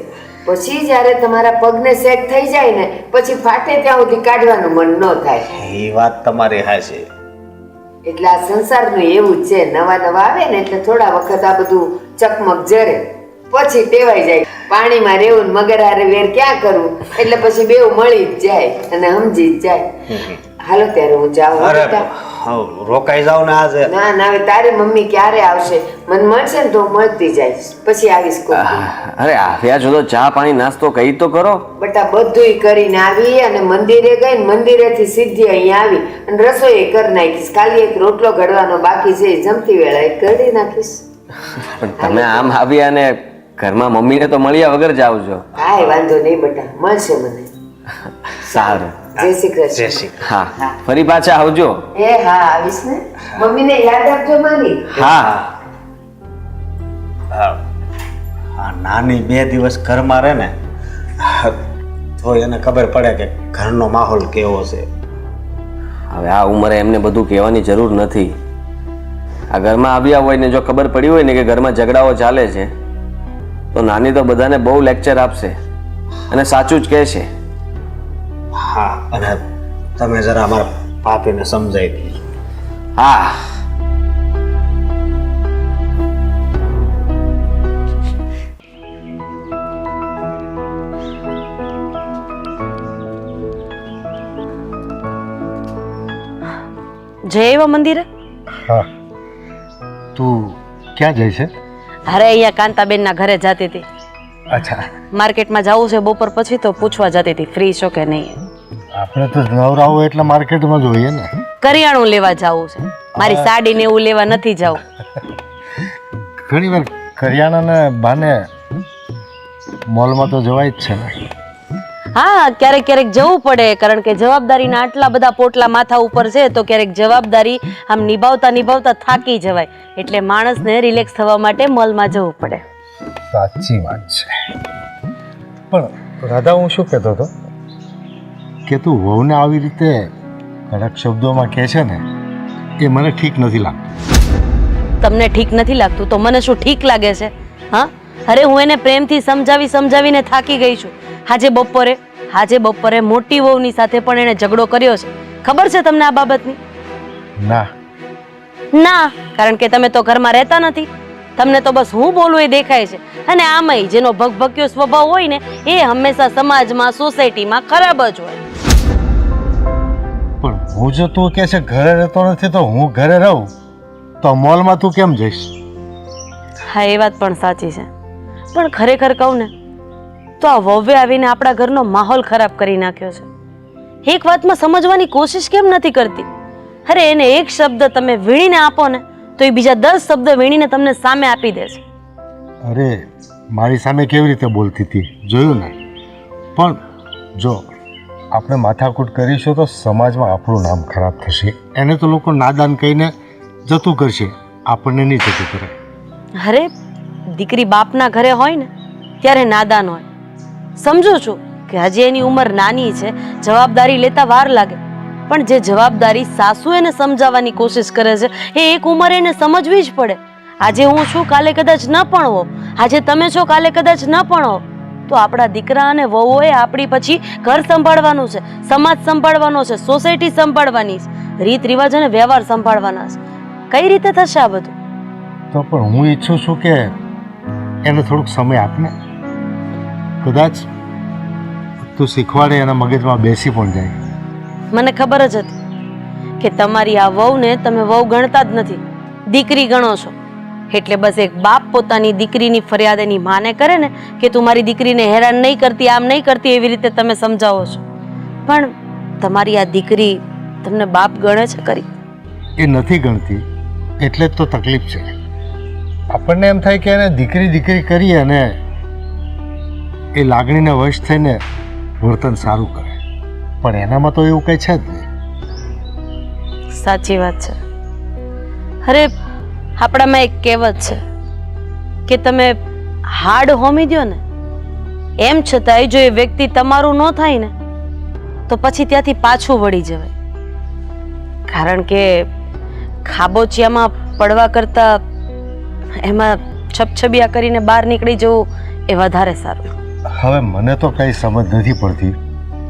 પછી જ્યારે તમારા પગને સેટ થઈ જાય ને પછી ફાટે ત્યાં સુધી કાઢવાનું મન ન થાય. એ વાત તમારી હાચી. એટલે આ સંસારનું એવું જ છે. નવા આવે ને એટલે થોડા વખત આ બધું ચકમક જરે પછી ટેવાઈ જાય. પાણીમાં રહેવું ને મગર હારે વેર ક્યાં કરવું એટલે પછી બેવ મળી જ જાય અને સમજી જ જાય. હાલો ત્યારે હું જાઉં. રોકાઈ જાવ ને આજે? ના હવે તારી મમ્મી ક્યારે આવશે? મને મળશે ને તો મળતી જઈશ પછી આવીશ. અરે આવ્યા છો તો ચા પાણી નાસ્તો કઈ તો કરો. બટા બધુંય કરીને આવી અને મંદિરે ગઈ ને મંદિરેથી સીધી અહીંયા આવી અને રસોઈ કરી નાખીશ. ખાલી એક રોટલો ઘડવાનો બાકી છે, જમતી વેળા એક ઘડી નાખીશ. પણ તમે આમ આવ્યા ને ઘરમાં મમ્મીને તો મળ્યા વગર જાવ છો. હા વાંધો નહીં બેટા, મળશે મને. સારું. જય શ્રી કૃષ્ણ. જય શ્રી. હા ફરી પાછા આવજો. હા આવીશ ને. મમ્મીને યાદ આપજો મારી. હા નાની 2 દિવસ ઘરમાં રહે ને તો એને ખબર પડે કે ઘરનો માહોલ કેવો છે. હવે આ ઉંમરે એમને બધું કહેવાની જરૂર નથી. આ ઘરમાં આવ્યા હોય ને જો ખબર પડી હોય ને કે ઘરમાં ઝઘડાઓ ચાલે છે તો નાની તો બધાને બહુ લેક્ચર આપશે અને સાચું જ કહેશે. હા અને તમે જરા અમારા પાપીને સમજાવી દીધું. હા જય એવા મંદિરે? હા તું ક્યાં જાય છે? અરે અહીંયા કાંતાબેનના ઘરે જતી હતી. અચ્છા, માર્કેટમાં જવું છે બપોર પછી, તો પૂછવા જતી હતી ફ્રી છો કે નહીં. આપણે તો નવરાવો એટલે માર્કેટમાં જોઈએ ને. કરિયાણું લેવા જવું છે, મારી સાડી ને એવું લેવા નથી જવું. ઘણી વાર કરિયાણાને બાને મોલમાં તો જવાય જ છે ને. હા, ક્યારેક ક્યારેક જવું પડે, કારણ કે જવાબદારીના આટલા બધા પોટલા માથા ઉપર છે, તો ક્યારેક જવાબદારી આમ નિભાવતા નિભાવતા થાકી જવાય, એટલે માણસને રિલેક્સ થવા માટે મોલમાં જવું પડે. સાચી વાત છે. પણ રાધા, હું શું કહેતો હતો કે તું વહુને આવી રીતે કડક શબ્દોમાં કહે છે ને, એ મને ઠીક નથી લાગતું. તમને ઠીક નથી લાગતું તો મને શું ઠીક લાગે છે? હા, અરે હું એને પ્રેમથી સમજાવીને થાકી ગઈ છું. આજે બપોરે મોટી વહુની સાથે પણ એને ઝઘડો કર્યો છે. ખબર છે તમને આ બાબતની? ના, કારણ કે તમે તો ઘરમાં રહેતા નથી. તમને તો બસ હું બોલું એ દેખાય છે. અને આમાંય જેનો ભગભક્યો સ્વભાવ હોય ને, એ હંમેશા સમાજમાં, સોસાયટીમાં ખરાબ જ હોય. પણ હું જો તું કહે છે ઘરે રહેતો નથી, તો હું ઘરે રહું તો મોલમાં તું કેમ જઈશ? હા, એ વાત પણ સાચી છે. પણ ખરેખર કહું ને તો આ વહુએ આવીને આપણા ઘરનો માહોલ ખરાબ કરી નાખ્યો છે. એક વાતમાં સમજવાની કોશિશ કેમ નથી કરતી? અરે એને એક શબ્દ તમે વીણીને આપો ને, તો એ બીજા 10 શબ્દ વીણીને તમને સામે આપી દે છે. અરે, મારી સામે કેવી રીતે બોલતી હતી જોયું ને? પણ જો આપણે માથાકૂટ કરીશું તો સમાજમાં આપણું નામ ખરાબ થશે. એને તો લોકો નાદાન કહીને જતું કરશે, આપણને નહીં જતું કરે. અરે, દીકરી બાપના ઘરે હોય ને ત્યારે નાદાન હોય. સમજુ છું કે હજી એની ઉંમર નાની છે, જવાબદારી લેતા વાર લાગે, પણ જે જવાબદારી સાસુ એને સમજાવવાની કોશિશ કરે છે, એ એક ઉંમરે એને સમજવી જ પડે. આજે હું છું, કાલે કદાચ ન પણ હો. આજે તમે છો, કાલે કદાચ ન પણ હો. તો આપણા દીકરા અને વહુઓએ આપણી પછી ઘર સંભાળવાનું છે, સમાજ સંભાળવાનો છે, સોસાયટી સંભાળવાની છે, રીત રિવાજ અને વ્યવહાર સંભાળવાના છે. કઈ રીતે થશે આ બધું? તો પણ હું ઈચ્છું છું કે એને થોડુંક સમય આપને. કદાચ તું શીખવાડે એના મગજમાં બેસી પણ જાય. મને ખબર જ હતી કે તમારી આ વહુને તમે વહુ ગણતા જ નથી, દીકરી ગણો છો. એટલે બસ એક બાપ પોતાની દીકરીની ફરિયાદ એની માને કરે ને કે તું મારી દીકરીને હેરાન નહીં કરતી, આમ નહીં કરતી, એવી રીતે તમે સમજાવો છો. પણ તમારી આ દીકરી તમને બાપ ગણે છે કરી? એ નથી ગણતી, એટલે જ તો તકલીફ છે. આપણને એમ થાય કે એને દીકરી દીકરી કરી અને એ લાગણીને વશ થઈને વર્તન સારું કરે, પણ એનામાં તો એવું કંઈ છે જ નહીં. સાચી વાત છે. અરે, આપણામાં એક કહેવત છે કે તમે હાડ હોમી દો ને, એમ છતાંય જો એ વ્યક્તિ તમારું ન થાય ને, તો પછી ત્યાંથી પાછું વળી જવાય. કારણ કે ખાબોચિયામાં પડવા કરતા એમાં છબછબિયા કરીને બહાર નીકળી જવું એ વધારે સારું. હવે મને તો કંઈ સમજ નથી પડતી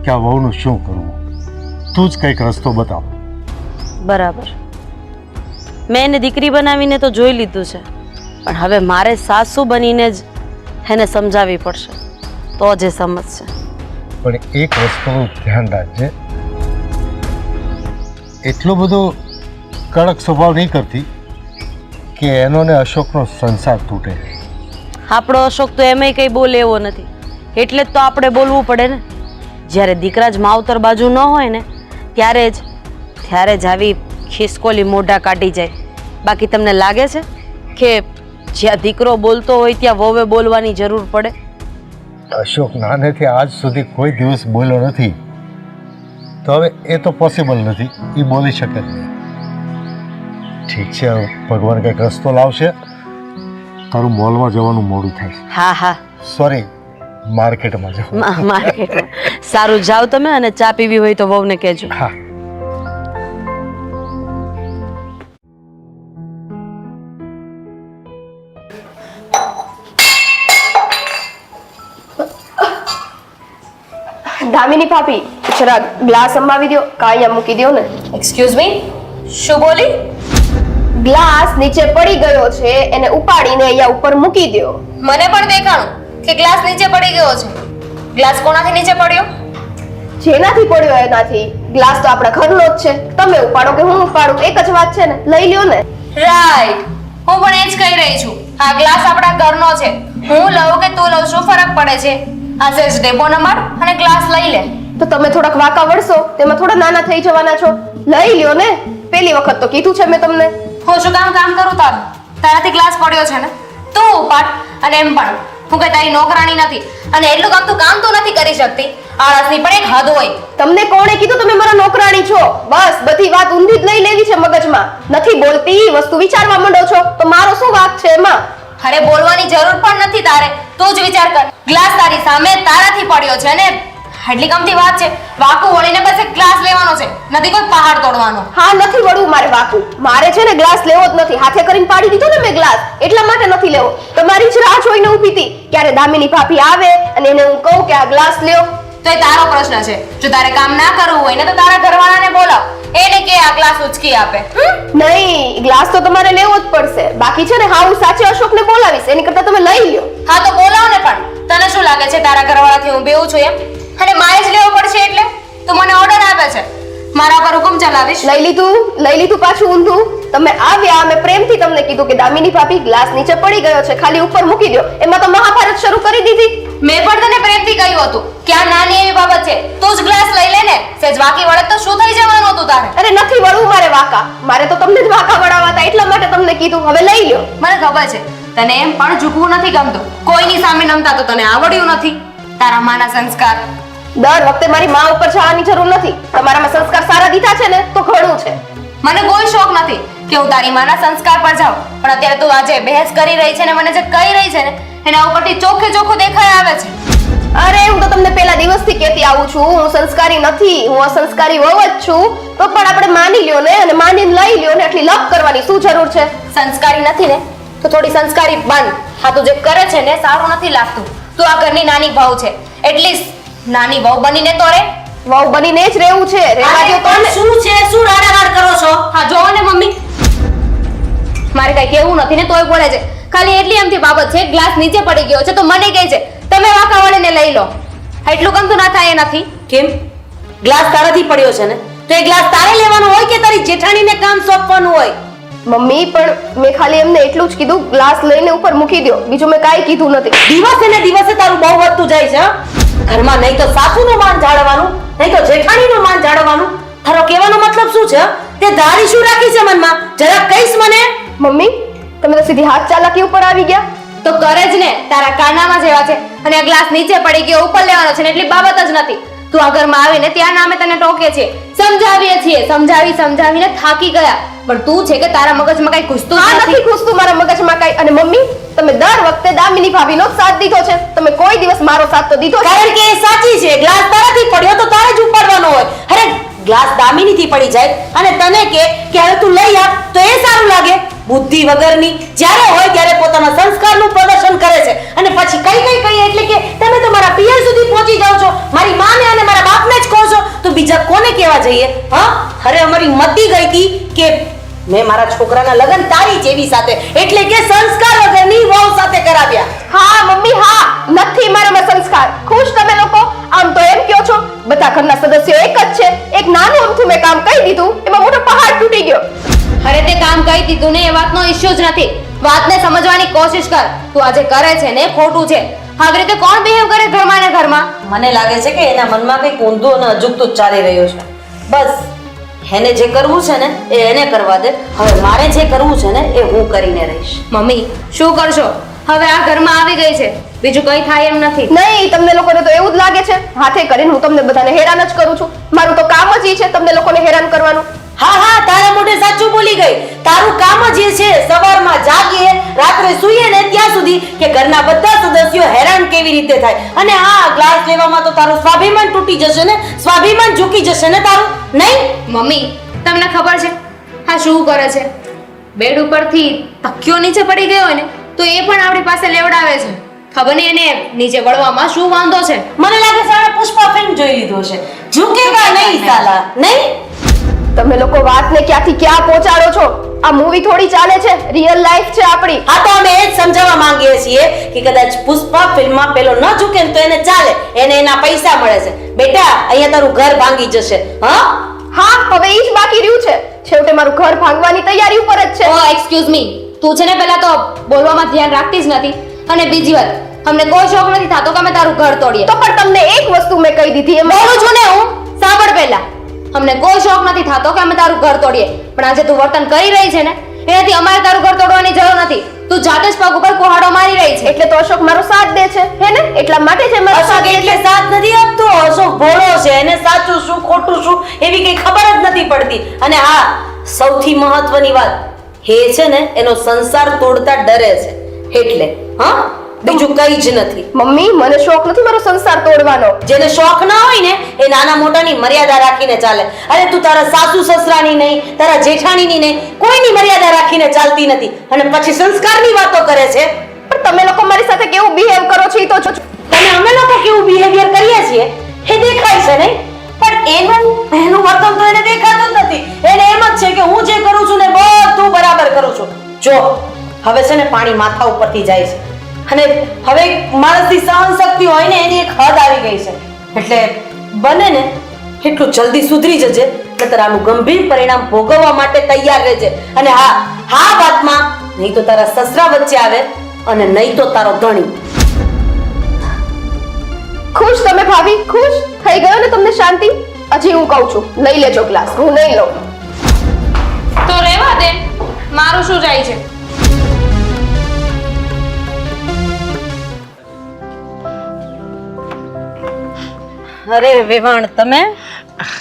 કે આ વહુનું શું કરવું. તું જ કંઈક રસ્તો બતાવ. બરાબર, મેં એને દીકરી બનાવીને તો જોઈ લીધું છે, પણ હવે મારે સાસુ બનીને જ એને સમજાવવી પડશે, તો જ એ સમજશે. પણ એક વસ્તુનું ધ્યાન રાખજે, એટલો બધો કડક સ્વભાવ નહીં કરતી કે એનો ને અશોકનો સંસાર તૂટે. આપણો અશોક તો એમાંય કંઈ બોલે એવો નથી, એટલે જ તો આપણે બોલવું પડે ને. જ્યારે દીકરા જ માવતર બાજુ ન હોય ને, ત્યારે જ આવી ખિસકોલી મોઢા કાઢી જાય. બાકી તમને લાગે છે કે જ્યાં દીકરો બોલતો હોય ત્યાં વહુએ બોલવાની જરૂર પડે? અશોક નાનેથી આજ સુધી કોઈ દિવસ બોલ્યો નથી, તો હવે એ તો પોસિબલ નથી, એ બોલી શકે જ નહીં. ઠીક છે, ભગવાન કંઈક રસ્તો લાવશે. તારું મોલમાં જવાનું મોડું થાય છે. હા હા, સોરી, માર્કેટમાં જાઉં. માર્કેટમાં. સારું, જાઓ તમે, અને ચા પીવી હોય તો વહુને કહેજો. હા. દામિની ભાભી, જરા ગ્લાસ અંબાવી દો, કાંઈ મૂકી દો ને. એક્સક્યુઝ મી, શું બોલી? ગ્લાસ નીચે પડી ગયો છે, એને ઉપાડીને અહીંયા ઉપર મૂકી દો. મને પણ દેખાણું કે ગ્લાસ નીચે પડી ગયો છે. ગ્લાસ કોનાથી નીચે પડ્યો? જેનાથી પડ્યો એનાથી. ગ્લાસ તો આપણા ઘરનો જ છે, તમે ઉપાડો કે હું ઉપાડું, એક જ વાત છે ને, લઈ લ્યો ને. રાઈટ, હું પણ એ જ કહી રહી છું. આ ગ્લાસ આપણા ઘરનો છે. હું લઉં કે તું લઉં, શું ફરક પડે છે? આ સેજ ડેપો નંબર અને ગ્લાસ લઈ લે. તો તમે થોડાક વાંકા વળશો તેમાં થોડા નાના થઈ જવાના છો. લઈ લ્યો ને, પેલી વખત તો કીધું છે મેં તમને. હું શું કામ કરું તારું? તારાથી ગ્લાસ પડ્યો છે ને, તું ઉપાડ. અને એમ પણ હું કઈ તારી નોકરાણી નથી, અને એટલું કામ તો નથી કરી શકતી. આળસની પણ એક હદ હોય. તમને કોણે કીધું તમે મારા નોકરાણી છો? બસ બધી વાત ઊંધી જ લઈ લેવી છે મગજમાં. નથી બોલતી, વસ્તુ વિચારવા માંડો છો, તો મારો શું વાંક છે એમાં? અરે બોલવાની જરૂર પણ નથી તારે, તું જ વિચાર કર. ગ્લાસ તારી સામે તારાથી પડ્યો છે ને, એટલી ગમતી વાત છે. વાકું વળીને બસ એક ગ્લાસ લેવાનો છે, નથી કોઈ પહાડ તોડવાનો. હા, નથી વળવું મારે વાકું. મારે છે ને ગ્લાસ લેવો જ નથી. હાથે કરીને પાડી દીધો ને મેં ગ્લાસ, એટલા માટે નથી લેવો. તમારી જ રાહ જોઈને ઊભી હતી ક્યારે દામિની ભાભી આવે અને એને હું કહું કે આ ગ્લાસ લ્યો. તો એ તારો પ્રશ્ન છે. જો તારે કામ ના કરવું હોય ને તો તારા ઘરવાળાને બોલાવ, એને કે આ ગ્લાસ ઉચકી આપે. નહીં, ગ્લાસ તો તમારે લેવો જ પડશે. બાકી છે ને હા, હું સાચે અશોકને બોલાવીશ, એની કરતા તમે લઈ લ્યો. હા તો બોલાવ ને, પણ તને શું લાગે છે તારા ઘરવાળાથી હું બેવું છું એમ? અને મારે જ લેવો પડશે એટલે તું મને ઓર્ડર આપે છે, મારા પર હુકમ ચલાવીશ? લઈ લીધું પાછું ઊંધું. તમે આવ્યા, મેં પ્રેમથી તમને કીધું કે દામિની ભાભી ગ્લાસ નીચે પડી ગયો છે, ખાલી ઉપર મૂકી દો. એમાં તો મહાભારત શરૂ કરી દીધી. મેં પણ તને પ્રેમથી કહ્યું હતું કે આ નાની એવી બાબત છે, તું જ ગ્લાસ લઈ લે ને. સેજ વાકી વળે તો શું થઈ જવાનું હતું તારે? અરે નથી વળવું મારે વાકા. મારે તો તમને જ વાકા વળાવવા હતા, એટલા માટે તમને કીધું. હવે લઈ લ્યો. મને ખબર છે તને એમ પણ ઝૂકવું નથી ગમતું. કોઈની સામે નમતા તો તને આવડ્યું નથી. તારા માના સંસ્કાર. દર વખતે મારી માં ઉપર જવાની જરૂર નથી. તમારામાં સંસ્કાર સારા દીધા છે ને તો ઘણું છે. મને કોઈ શોખ નથી કે હું તારી માના સંસ્કાર પર જાઉં, પણ અત્યારે તું આજે બહેસ કરી રહી છે ને મને જે કહી રહી છે ને એના ઉપરથી ચોખ્ખે ચોખ્ખું દેખાઈ આવે છે. અરે હું તો તમને પેલા દિવસથી કહેતી આવું છું, હું સંસ્કારી નથી, હું અસંસ્કારી વહુ જ છું. તો પણ આપણે માની લ્યો ને, અને માનીને લઈ લ્યો ને, એટલી લપ કરવાની શું જરૂર છે? સંસ્કારી નથી ને તો થોડી સંસ્કારી બન. હા, તું જે કરે છે ને સારું નથી લાગતું. તું આ ઘરની નાની વહુ છે, એટલીસ્ટ નાની વહુ બનીને તો રે. વહુ બનીને જ રહેવું છે. રહેવા દ્યો તો ને. શું છે? શું રાડારાડ કરો છો? હા જોવો ને મમ્મી, મારે કઈ કેવું નથી ને તોય બોલે છે. ખાલી એટલી એમથી બાબત છે, ગ્લાસ નીચે પડી ગયો છે તો મને કહે છે તમે વાંકા વળીને લઈ લો. એટલું કામ તો ના થાય એ નથી. કેમ? ગ્લાસ તારાથી પડ્યો છે ને, તો એ ગ્લાસ તારે લેવાનો હોય કે તારી જેઠાણીને કામ સોંપવાનું હોય? મમ્મી, પણ મેં ખાલી એમને એટલું જ કીધું ગ્લાસ લઈને ઉપર મૂકી દો, બીજું મેં કાંઈ કીધું નથી. દિવસે ને દિવસે તારું બહુ વધતું જાય છે. ઘરમાં નહીં તો સાસુનું માન જાળવવાનું, નહીં તો જેઠાણીનું માન જાળવવાનું. તારો કહેવાનો મતલબ શું છે? તે ધારી શું રાખી છે મનમાં? જરા કહીશ મને? મમ્મી, તમે તો સીધી હાથ ચાલાકી ઉપર આવી ગયા. તો કરે જ ને, તારા કાનામાં જેવા છે. અને આ ગ્લાસ નીચે પડી ગયો, ઉપર લેવાનો છે ને એટલી બાબત જ નથી. તું આ ઘરમાં આવીને ત્યાં નામે તને ટોકે છે, સમજાવીએ છીએ, સમજાવીને થાકી ગયા. પણ તું છે કે તારા મગજમાં કઈ ઘૂસતું જ નથી ઘૂસતું મારા મગજમાં કઈ. અને મમ્મી, તમે દર વખતે દામિની ભાભીનો જ સાથ દીધો છે, તમે કોઈ દિવસ મારો સાથ તો દીધો છે? કારણ કે એ સાચી છે. ગ્લાસ તારાથી પડ્યો તો તારે જ ઉપાડવાનો હોય. અરે ગ્લાસ દામિનીથી પડી જાય અને તને કે હવે તું લઈ આપ, તો એ સારું લાગે? બુદ્ધિ વગરની જ્યારે હોય ત્યારે પોતાના સંસ્કારનું પ્રદર્શન કરે છે, અને પછી કઈ એટલે કે તમે તો મારા પિયર સુધી પહોંચી જાવ છો, મારી માને અને મારા બાપને જ કહો છો, તો બીજા કોને કહેવા જઈએ? હા, અરે અમારી મતી ગઈ હતી કે મેં મારા છોકરાના લગ્ન તારી જેવી સાથે, એટલે કે સંસ્કાર વગરની વહુ સાથે કરાવ્યા. હા મમ્મી, હા, નથી મારામાં સંસ્કાર. ખુશ તમે લોકો? આમ તો એમ કહો છો બધા ઘરના સદસ્યો એક જ છે, એક નાનું અમથું મેં કામ કહી દીધું એમાં મોટો પહાડ તૂટી ગયો. અરે તે કામ કહી દીધું ને, એ વાતનો ઇશ્યુ જ નથી. વાતને સમજવાની કોશિશ કર. તું આજે કરે છે ને ખોટું છે. આવી રીતે કોણ બિહેવ કરે ઘરમાં ને ઘરમાં? મને લાગે છે કે એના મનમાં કંઈક ઊંધું અને અજુગતું ચાલી રહ્યું છે. બસ એને જે કરવું છે ને એ એને કરવા દે. હવે મારે જે કરવું છે ને એ હું કરીને રહીશ. મમ્મી શું કરશો? હવે આ ઘરમાં આવી ગઈ છે, બીજું કઈ થાય એમ નથી. નહીં, તમને લોકોને તો એવું જ લાગે છે. હાથે કરીને હું તમને બધાને હેરાન જ કરું છું. મારું તો કામ જ એ છે તમને લોકોને હેરાન કરવાનું. હા, તારા મોઢે સાચું બોલી ગઈ. તારું કામ જ એ છે સવારમાં જાગીએ, રાત્રે સૂઈએ ને ત્યાં સુધી કે ઘરના બધા સદસ્યો હેરાન કેવી રીતે થાય. અને હા, ગ્લાસ લેવામાં તો તારું સ્વાભિમાન તૂટી જશે ને, સ્વાભિમાન ઝૂકી જશે ને તારું, નહીં? મમ્મી તમને ખબર છે હા શું કરે છે? બેડ ઉપરથી તકિયો નીચે પડી ગયો હોય ને તો એ પણ આપણી પાસે લેવડાવે છે. ખબર નહીં એને નીચે વળવામાં શું વાંધો છે. મને લાગે છે આ પુષ્પા ફિલ્મ જોઈ લીધો છે. ઝૂકેગા નહીં સાલા, નહીં? તમે લોકો વાતને ક્યાંથી ક્યાં પહોંચાડો છો? આ મૂવી થોડી ચાલે છે, રિયલ લાઈફ છે આપણી. હા, તો અમે એ જ સમજાવવા માંગીએ છીએ કે કદાચ પુષ્પા ફિલ્મમાં પેલો ન ઝૂકે ને તો એને ચાલે, એને એના પૈસા મળે છે. બેટા અહીંયા તારું ઘર ભાંગી જશે. હા, હવે ઈ જ બાકી રહ્યું છે. છેવટે મારું ઘર ભાંગવાની તૈયારી ઉપર જ છે. ઓ એક્સક્યુઝ મી, તું છે ને પહેલા તો બોલવામાં ધ્યાન રાખતી જ નથી, અને બીજી વાત, અમને કોઈ શોખ નથી થતો કે અમે તારું ઘર તોડીએ. તો પણ તમને એક વસ્તુ મેં કહી દીધી એમ બોલું છું ને હું, સાંભળ પહેલા. અમને કોઈ શોખ નથી થતો કે અમે તારું ઘર તોડીએ, પણ આજે તું વર્તન કરી રહી છે ને એનાથી અમારે તારું ઘર તોડવાની જરૂર નથી. તું જાતે જ પગ ઉપર કુહાડો મારી રહી છે. એટલે તો અશોક મારો સાથ દે છે હે ને, એટલા માટે જ એ મારો અશોક સાથ દે એટલે છે. સાથ નથી આપતો. અશોક ભોળો છે, એને સાચું શું ખોટું શું એવી કઈ ખબર જ નથી પડતી. અને હા, સૌથી મહત્વની વાત એ છે ને એનો સંસાર તોડતા ડરે છે, એટલે હા, બીજું કઈ જ નથી. મમ્મી મને શોખ નથી મારો સંસાર તોડવાનો. જેને શોખ ના હોય ને એ નાના મોટાની મર્યાદા રાખીને ચાલે. અરે તું તારા સાસુ સસરાની નહીં, તારા જેઠાણીની નહીં, કોઈની મર્યાદા રાખીને ચાલતી નથી, અને પછી સંસ્કારની વાતો કરે છે. પણ તમે લોકો મારી સાથે કેવું બિહેવ કરો છો એ તો જો. તમે અમે લોકો કેવું બિહેવિયર કરીએ છીએ એ દેખાય છે નહીં, પણ એનું વર્તન તો એને દેખાતું જ નથી. એને એમ જ છે કે હું જે કરું છું ને બધું બરાબર કરું છું. જો હવે છે ને પાણી માથા ઉપરથી જાય છે, અને હવે માણસની સહન શક્તિ હોય ને એની એક હદ આવી ગઈ છે. એટલે બને ને એટલું જલ્દી સુધરી જજે, નતર આનું ગંભીર પરિણામ ભોગવવા માટે તૈયાર રહેજે. અને હા વાતમાં નહીં તો તારા સસરા વચ્ચે આવે, અને નહીં તો તારો ધણી. ખુશ તમે ભાભી, ખુશ થઈ ગયો ને તમને શાંતિ? હજી હું કહું છું લઈ લેજો ગ્લાસ, હું નહીં લઉં. તો રહેવા દે, મારું શું જાય છે? અરે વેવાણ, તમે?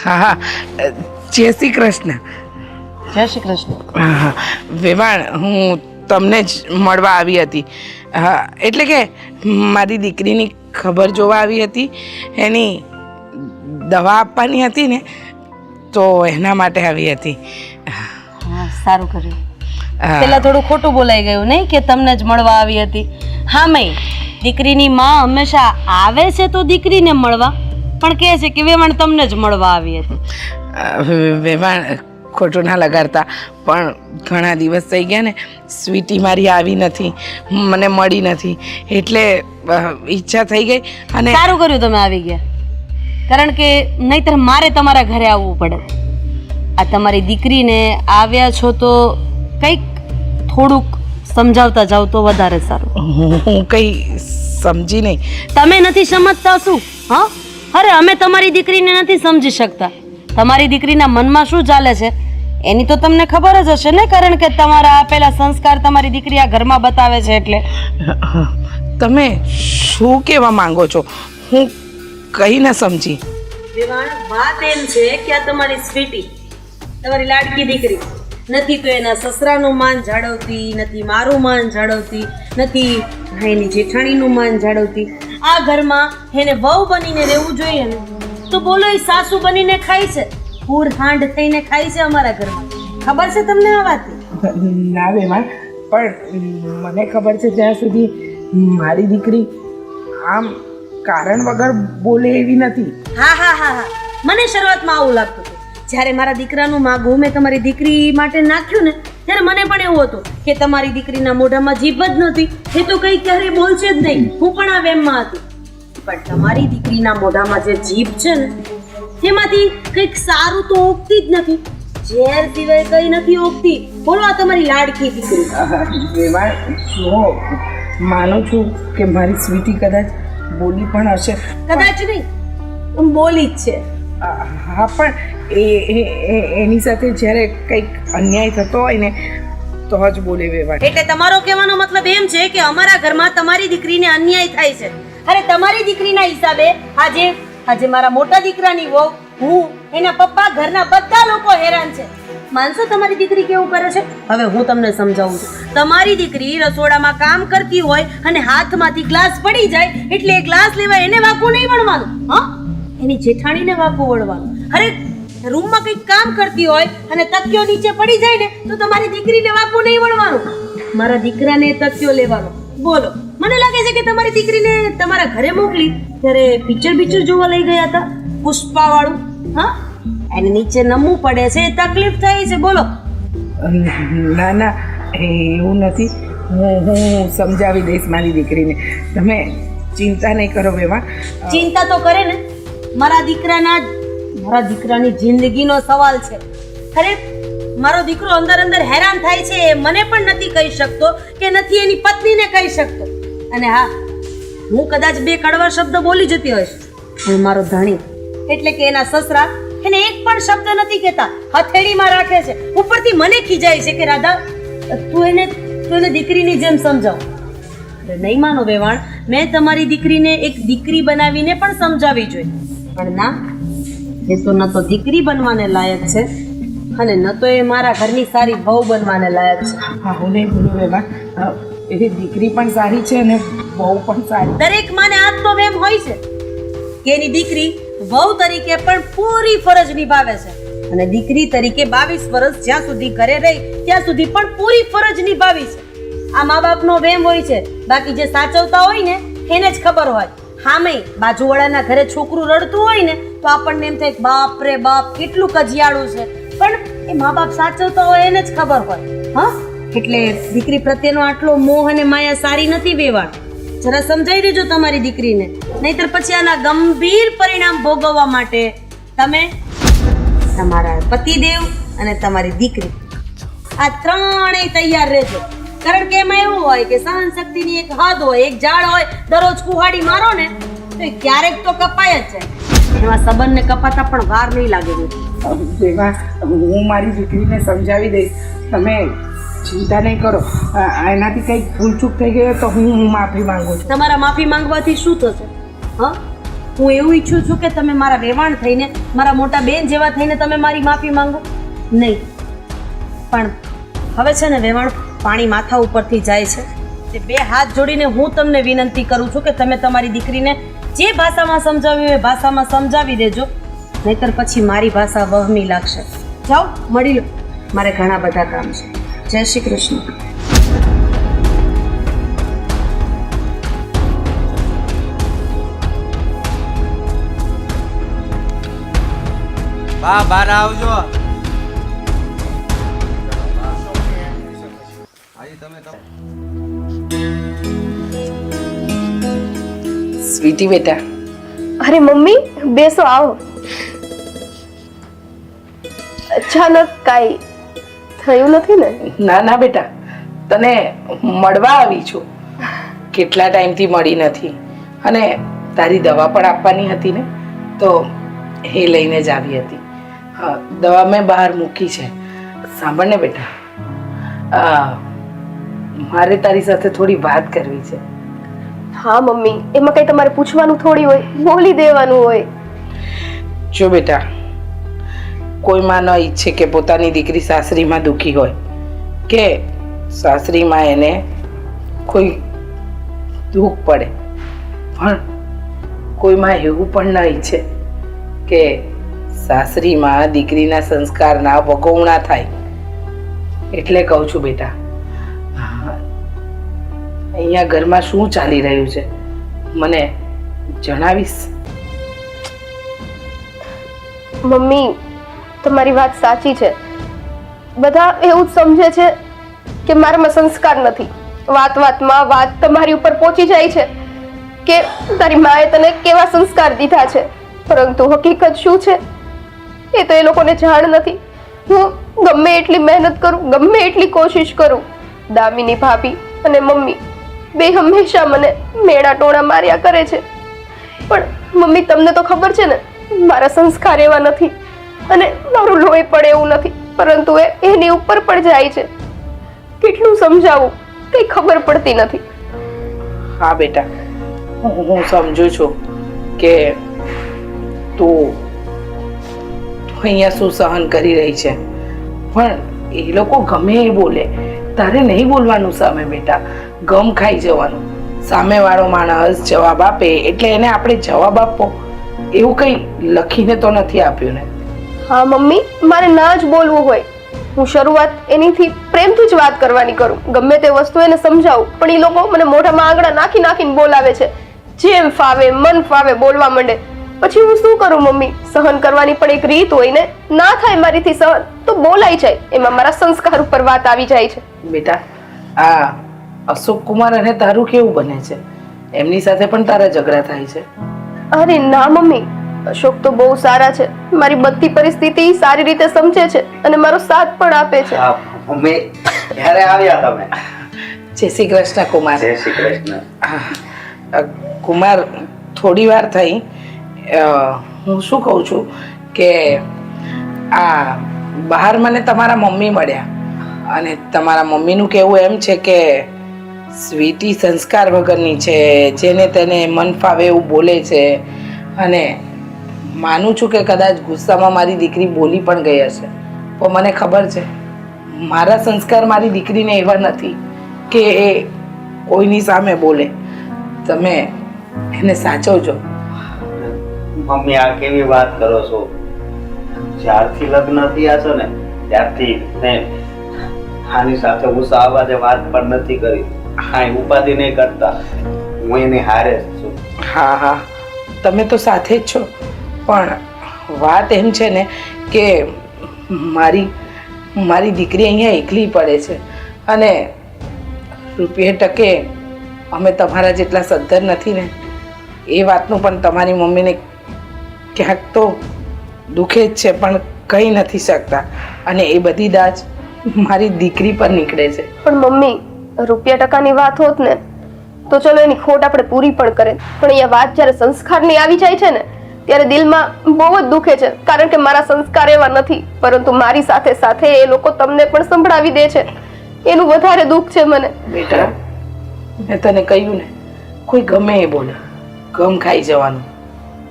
હા, જય શ્રી કૃષ્ણ. જય શ્રી કૃષ્ણ. હા, વેવાણ, હું તમને જ મળવા આવી હતી. એટલે કે મારી દીકરીની ખબર જોવા આવી હતી. એની દવા આપવાની હતી ને, તો એના માટે આવી હતી. સારું કર્યું. પેલા થોડું ખોટું બોલાઈ ગયું નહીં કે તમને જ મળવા આવી હતી. હા, મેં દીકરીની માં હંમેશા આવે છે તો દીકરીને મળવા, પણ કહે છે કે વેવાણ તમને જ મળવા આવી હતી. વેવાણ, ખોટું ના લગાડતા, પણ ઘણા દિવસ થઈ ગયા ને, સ્વીટી મારી આવી નથી, મને મળી નથી, એટલે ઈચ્છા થઈ ગઈ. અને સારું કર્યું તમે આવી ગયા, કારણ કે નહીંતર મારે તમારા ઘરે આવવું પડે. આ તમારી દીકરીને આવ્યા છો તો કંઈક થોડુંક સમજાવતા જાવ તો વધારે સારું. હું કંઈ સમજી નહીં. તમે નથી સમજતા શું? હા, અરે અમે તમારી દીકરીને નથી સમજી શકતા. તમારી દીકરીના મનમાં શું ચાલે છે એની તો તમને ખબર જ હશે ને, કારણ કે તમારા આપેલા સંસ્કાર તમારી દીકરી આ ઘરમાં બતાવે છે. એટલે તમે શું કહેવા માંગો છો? હું કંઈ ન સમજી. વાત એમ છે કે આ તમારી સ્વીટી, તમારી લાડકી દીકરી નથી તો એના સસરાનું માન જાળવતી, નથી મારું માન જાળવતી, નથી એની જેઠાણીનું માન જાળવતી. આ ઘરમાં એને વહુ બનીને રહેવું જોઈએ ને, તો બોલો એ સાસુ બનીને ખાય છે, પૂર હાંડ થઈને ખાય છે અમારા ઘરમાં. ખબર છે તમને આ વાત? ના વેવાણ, પણ મને ખબર છે ત્યાં સુધી મારી દીકરી આમ કારણ વગર બોલે એવી નથી. હા, મને શરૂઆતમાં આવું લાગતું હતું. જ્યારે મારા દીકરાનું માગું મેં તમારી દીકરી માટે નાખ્યું ને, ત્યારે મને પણ એવું હતું કે તમારી દીકરીના મોઢામાં જીભ જ નથી, એ તો કંઈ ક્યારેય બોલશે જ નહીં. હું પણ આ વેમમાં હતી. પણ તમારી દીકરીના મોઢામાં જે જીભ છે ને, તેમાંથી કંઈક સારું તો ઓગતી જ નથી. ઝેર સિવાય કંઈ નથી ઓગતી. બોલો, આ તમારી લાડકી દીકરી. વેવાણ, જો માનું છું કે મારી સ્વીટી કદાચ બોલી પણ હશે. કદાચ નહીં, બોલી જ છે. હા, પણ એની સાથે જ્યારે કંઈક અન્યાય થતો હોય ને તો જ બોલે વેવાણ. એટલે તમારો કહેવાનો મતલબ એમ છે કે અમારા ઘરમાં તમારી દીકરીને અન્યાય થાય છે. અરે તમારી દીકરીના હિસાબે આજે મારા મોટા દીકરાની વહુ, હું, એના પપ્પા, ઘરના બધા લોકો હેરાન છે. માનશો તમારી દીકરી કેવું કરે છે? હવે હું તમને સમજાવું છું. તમારી દીકરી રસોડામાં કામ કરતી હોય અને હાથમાંથી ગ્લાસ પડી જાય એટલે એ ગ્લાસ લેવા એને વાંકું નહીં વળવાનું. હા, એની જેઠાણીને વાંકું વળવાનું. અરે રૂમમાં કંઈક કામ કરતી હોય અને તકિયો નીચે પડી જાય ને, તો તમારી દીકરીને વાંકું નહીં વળવાનું, મારા દીકરાને તકિયો લેવાનો. બોલો, મને લાગે છે કે તમારી દીકરીને તમારા ઘરે મોકલી ત્યારે પિક્ચર જોવા લઈ ગયા હતા, પુષ્પા વાળું. હા, એને નીચે નમવું પડે છે, તકલીફ થાય છે. બોલો. ના, એવું નથી. હું સમજાવી દઈશ મારી દીકરીને. તમે ચિંતા નહીં કરો વેવાણ. ચિંતા તો કરે ને, મારા દીકરાની જિંદગીનો સવાલ છે. અરે મારો દીકરો અંદર અંદર હેરાન થાય છે એ મને પણ નથી કહી શકતો કે નથી એની પત્નીને કહી શકતો. અને હા, હું કદાચ બે કડવા શબ્દ બોલી જતી હોઈશ, પણ મારો ધણી એટલે કે એના સસરા એને એક પણ શબ્દ નથી કહેતા, હથેળીમાં રાખે છે. ઉપરથી મને ખીજાય છે કે રાધા તું એને દીકરીની જેમ સમજાવ. નહીં માનો વેવાણ, મેં તમારી દીકરીને એક દીકરી બનાવીને પણ સમજાવી જોઈએ, પણ ના, એ તો ન તો દીકરી બનવાને લાયક છે અને ન તો એ મારા ઘરની સારી વહુ બનવાને લાયક છે. હા હું નહીં બોલું વેવાણ, એની દીકરી પણ સારી છે અને બહુ પણ સારી. દરેક માને આત્મ વેમ હોય છે કે એની દીકરી વહુ તરીકે પણ પૂરી ફરજ નિભાવે છે અને દીકરી તરીકે 22 વર્ષ જ્યાં સુધી ઘરે રહી ત્યાં સુધી પણ પૂરી ફરજ નિભાવી છે. આ મા બાપનો વેમ હોય છે, બાકી જે સાચવતા હોય ને એને જ ખબર હોય. હામેય બાજુવાળાના ઘરે છોકરું રડતું હોય ને તો આપણને એમ થાય બાપ રે બાપ કેટલું કજિયાળું છે, પણ એ મા બાપ સાચવતા હોય એને જ ખબર હોય. હા, એટલે દીકરી પ્રત્યેનો આટલો મોહ અને માયા સારી નથી વેવાણ. જરા સમજાવી દેજો તમારી દીકરીને, નહીતર પછી આના ગંભીર પરિણામ ભોગવવા માટે તમે, તમારા પતિદેવ અને તમારી દીકરી આ ત્રણેય તૈયાર રહેજો. કારણ કે એમાં એવું હોય કે સહન શક્તિની એક હદ હોય, એક ઝાડ હોય, દરરોજ કુહાડી મારો ને તો એ ક્યારેક તો કપાય જ જાય. એમાં સંબંધને કપાતા પણ વાર નહીં લાગે. વેવાણ, હું મારી દીકરીને સમજાવી દઈશ, તમે ચિંતા નહીં કરો. એનાથી કંઈક ભૂલચૂક થઈ ગઈ તો હું માફી માંગુ છું. તમારા માફી માંગવાથી શું થશે? હા, હું એવું ઈચ્છું છું કે તમે મારા વેવાણ થઈને, મારા મોટા બેન જેવા થઈને તમે મારી માફી માંગો નહીં. પણ હવે છે ને વેવાણ, પાણી માથા ઉપરથી જાય છે. તે બે હાથ જોડીને હું તમને વિનંતી કરું છું કે તમે તમારી દીકરીને જે ભાષામાં સમજાવ્યું એ ભાષામાં સમજાવી દેજો, નહીતર પછી મારી ભાષા વહમી લાગશે. જાઓ, મળી લો, મારે ઘણા બધા કામ છે. જય શ્રી કૃષ્ણ. બા બહાર આવજો. સ્વીટી બેટા, અરે મમ્મી બેસો, આવો. અચાનક કાંઈ થયું નથી ને? ના ના બેટા, તને મળવા આવી છું. કેટલા ટાઈમથી મળી નથી અને તારી દવા પણ આપવાની હતી ને, તો એ લઈને જ આવી હતી. હા, દવા મેં બહાર મૂકી છે. સાંભળ ને બેટા, મારે તારી સાથે થોડી વાત કરવી છે. હા મમ્મી, એમાં કઈ તમારે પૂછવાનું થોડી હોય, બોલી દેવાનું હોય. જો બેટા, કોઈ માં ન ઈચ્છે કે પોતાની દીકરી સાસરીમાં દુખી હોય, કે સાસરીમાં એને કોઈ દુઃખ પડે, પણ કોઈ માં એવું પણ ન ઈચ્છે કે સાસરીમાં દીકરીના સંસ્કારના વગોવણા થાય. એટલે કહું છું બેટા, અહીંયા ઘરમાં શું ચાલી રહ્યું છે મને જણાવીશ? મમ્મી, તમારી વાત સાચી છે. બધા એવું જ સમજે છે કે મારામાં સંસ્કાર નથી. વાત વાતમાં વાત તમારી ઉપર પહોંચી જાય છે કે તારી માએ તને કેવા સંસ્કાર દીધા છે, પરંતુ હકીકત શું છે એ તો એ લોકોને જાણ નથી. હું ગમે એટલી મહેનત કરું, ગમે એટલી કોશિશ કરું, દામિની ભાભી અને મમ્મી બે હંમેશા મને મેળા ટોણા માર્યા કરે છે. પણ મમ્મી, તમને તો ખબર છે ને મારા સંસ્કાર એવા નથી અને મારું લોહી પડે એવું નથી, પરંતુ એની ઉપર પણ જાય છે. કેટલું સમજાવું કઈ ખબર પડતી નથી. હા બેટા, હું સમજુ છું કે તું અહીંયા શું સહન કરી રહી છે, પણ એ લોકો ગમે એ બોલે, તારે નહીં બોલવાનું સામે બેટા. ગમ ખાઈ જવાનું. સામેવાળો માણસ જવાબ આપે એટલે એને આપણે જવાબ આપવો, એવું કંઈ લખીને તો નથી આપ્યું ને? હા મમ્મી, મારે ના જ બોલવું હોય. હું શરૂઆત એનીથી પ્રેમથી જ વાત કરવાની કરું, ગમે તે વસ્તુ એને સમજાવું, પણ એ લોકો મને મોઢામાં આંગળા નાખી નાખીને બોલાવે છે. જેમ ફાવે મન ફાવે બોલવા માંડે. પછી હું શું કરું મમ્મી? સહન કરવાની પણ એક રીત હોય ને. ના થાય મારીથી સહન તો બોલાઈ જાય, એમાં મારા સંસ્કાર ઉપર વાત આવી જાય છે. બેટા, આ અશોક કુમાર અને તારું કેવું બને છે? એમની સાથે પણ તારા ઝઘડા થાય છે? અરે ના મમ્મી, અશોક તો બહુ સારા છે, મારી બધી પરિસ્થિતિ સારી રીતે સમજે છે અને મારો સાથ પણ આપે છે. હા મમ્મી, ક્યારે આવ્યા તમે? જય શ્રી કૃષ્ણ કુમાર. જય શ્રી કૃષ્ણ. કુમાર, થોડી વાર થઈ. હું શું કહું છું કે આ બહાર મને તમારા મમ્મી મળ્યા અને તમારા મમ્મીનું કહેવું એમ છે કે સ્વીટી સંસ્કાર વગરની છે, જેને તેને મન ફાવે એવું બોલે છે. અને માનું છું કે કદાચ ગુસ્સામાં મારી દીકરી બોલી પણ ગઈ હશે, પણ મને ખબર છે મારા સંસ્કાર મારી દીકરીને એવા નથી કે એ કોઈની સામે બોલે. તમે એને સાચવજો. મમ્મી, આ કેવી વાત કરો છો? જ્યારથી લગ્ન થયા છે ને ત્યારથી મેં આની સાથે ગુસ્સા આવવા જે વાત પણ નથી કરી. હા, ઉપાધિ નહીં કરતા, હું એની હારે જ છું. હા હા, તમે તો સાથે જ છો, પણ વાત એમ છે ને કે મારી દીકરી અહીંયા એકલી પડે છે અને રૂપિયે ટકે અમે તમારા જેટલા સદ્ધર નથી ને, એ વાતનું પણ તમારી મમ્મીને ક્યાંક તો દુખે જ છે, પણ કહી નથી શકતા. અને એ બધી દાજ મારી દીકરી પર નીકળે છે. પણ મમ્મી, રૂપિયા ટકાની વાત હોત ને તો ચલો એની ખોટ આપણે પૂરી પણ કરે, પણ અહીંયા વાત જ્યારે સંસ્કારની આવી જાય છે ને ત્યારે દિલમાં બહુ જ દુખે છે. કારણ કે મારા સંસ્કાર એવા નથી, પરંતુ મારી સાથે સાથે એ લોકો તમને પણ સંભળાવી દે છે, એનું વધારે દુઃખ છે મને. બેટા, મેં તને કહ્યું ને, કોઈ ગમે એ બોલે, ગમ ખાઈ જવાનું.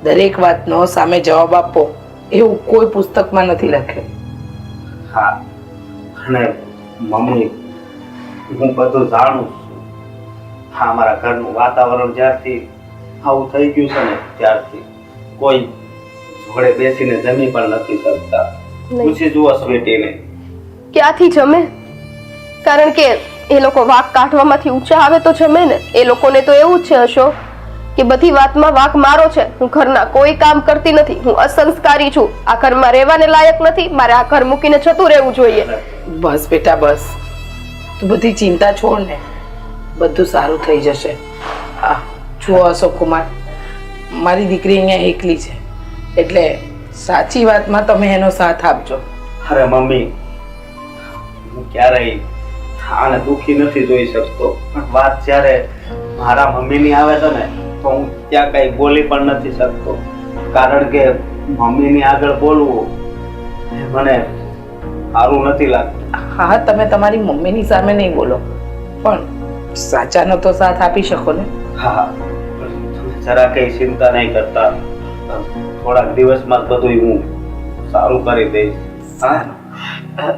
દરેક વાતનો સામે જવાબ આપવો એવું કોઈ પુસ્તકમાં નથી લખ્યું. હા, અને મમ્મી, હું બધું જાણું છું. હા, મારા ઘરનું વાતાવરણ જ્યારથી આવું થઈ ગયું છે ને ત્યારથી કોઈ જોડે બેસીને જમી પણ નથી શકતા. પૂછી જુઓ સ્વીટીને. ક્યાંથી જમે? કારણ કે એ લોકો વાંક કાઢવામાંથી ઊંચા આવે તો જમે ને. એ લોકોને તો એવું જ છે અશોક કે બધી વાતમાં વાંક મારો છે. હું ઘરના કોઈ કામ કરતી નથી, હું અસંસ્કારી છું, આ ઘરમાં રહેવાને લાયક નથી, મારે આ ઘર મૂકીને જતું રહેવું જોઈએ. બસ બેટા બસ, તું બધી ચિંતા છોડ ને, બધું સારું થઈ જશે. હા, જુઓ અશોક કુમાર, મારી દીકરી અહીંયા એકલી છે, એટલે સાચી વાતમાં તમે એનો સાથ આપજો. અરે મમ્મી, હું ક્યારેય આને દુઃખી નથી જોઈ શકતો, પણ વાત જ્યારે મારા મમ્મીની આવે છે ને તો હું ત્યાં કઈ બોલી પણ નથી શકતો. કારણ કે મમ્મીની આગળ બોલવું મને સારું નથી લાગતું. હા, તમે તમારી મમ્મીની સામે નહીં બોલો, પણ સાચાનો તો સાથ આપી શકો ને. હા, જરા કઈ ચિંતા નહીં કરતા, થોડાક દિવસમાં જ બધું હું સારું કરી દઈશ. હા,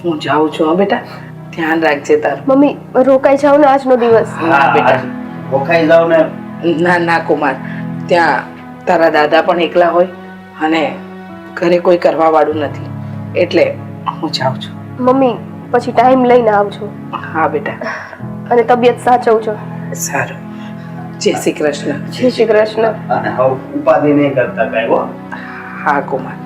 હું જાઉં છું. હા બેટા, ધ્યાન રાખજે તારું. મમ્મી, રોકાઈ જાઓ ને આજનો દિવસ. ના બેટા, રોકાઈ જાવ ને. ના ના કુમાર, ત્યાં તારા દાદા પણ એકલા હોય અને ઘરે કોઈ કરવા વાળું નથી, એટલે હું જાઉં છું. મમ્મી, પછી ટાઈમ લઈને આવજો. હા બેટા. અને તબિયત સાચવજો. સારું. જય શ્રી કૃષ્ણ. જય શ્રી કૃષ્ણ. અને હવે ઉપાધિ નહીં કરતા કઈ હો. હા કુમાર.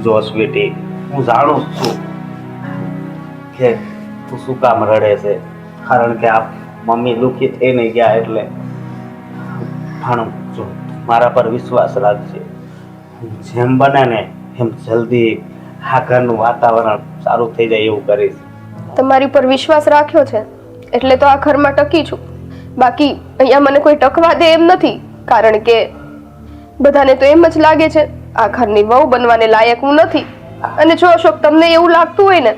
જો સ્વીટી, હું જાણું છું કે તું શું કામ રડે છે, કારણ કે આ મમ્મી દુઃખી થઈને ગયા એટલે. પણ જો મારા પર વિશ્વાસ રાખજે, જેમ બને ને એમ જલ્દી આ ઘરનું વાતાવરણ સારું થઈ જાય એવું કરીશ. તમારી પર વિશ્વાસ રાખ્યો છે એટલે તો આ ઘરમાં ટકી છું, બાકી અહીંયા મને કોઈ ટકવા દે એમ નથી. કારણ કે બધાને તો એમ જ લાગે છે આ ઘરની વહુ બનવાને લાયક હું નથી. અને જો અશોક તમને એવું લાગતું હોય ને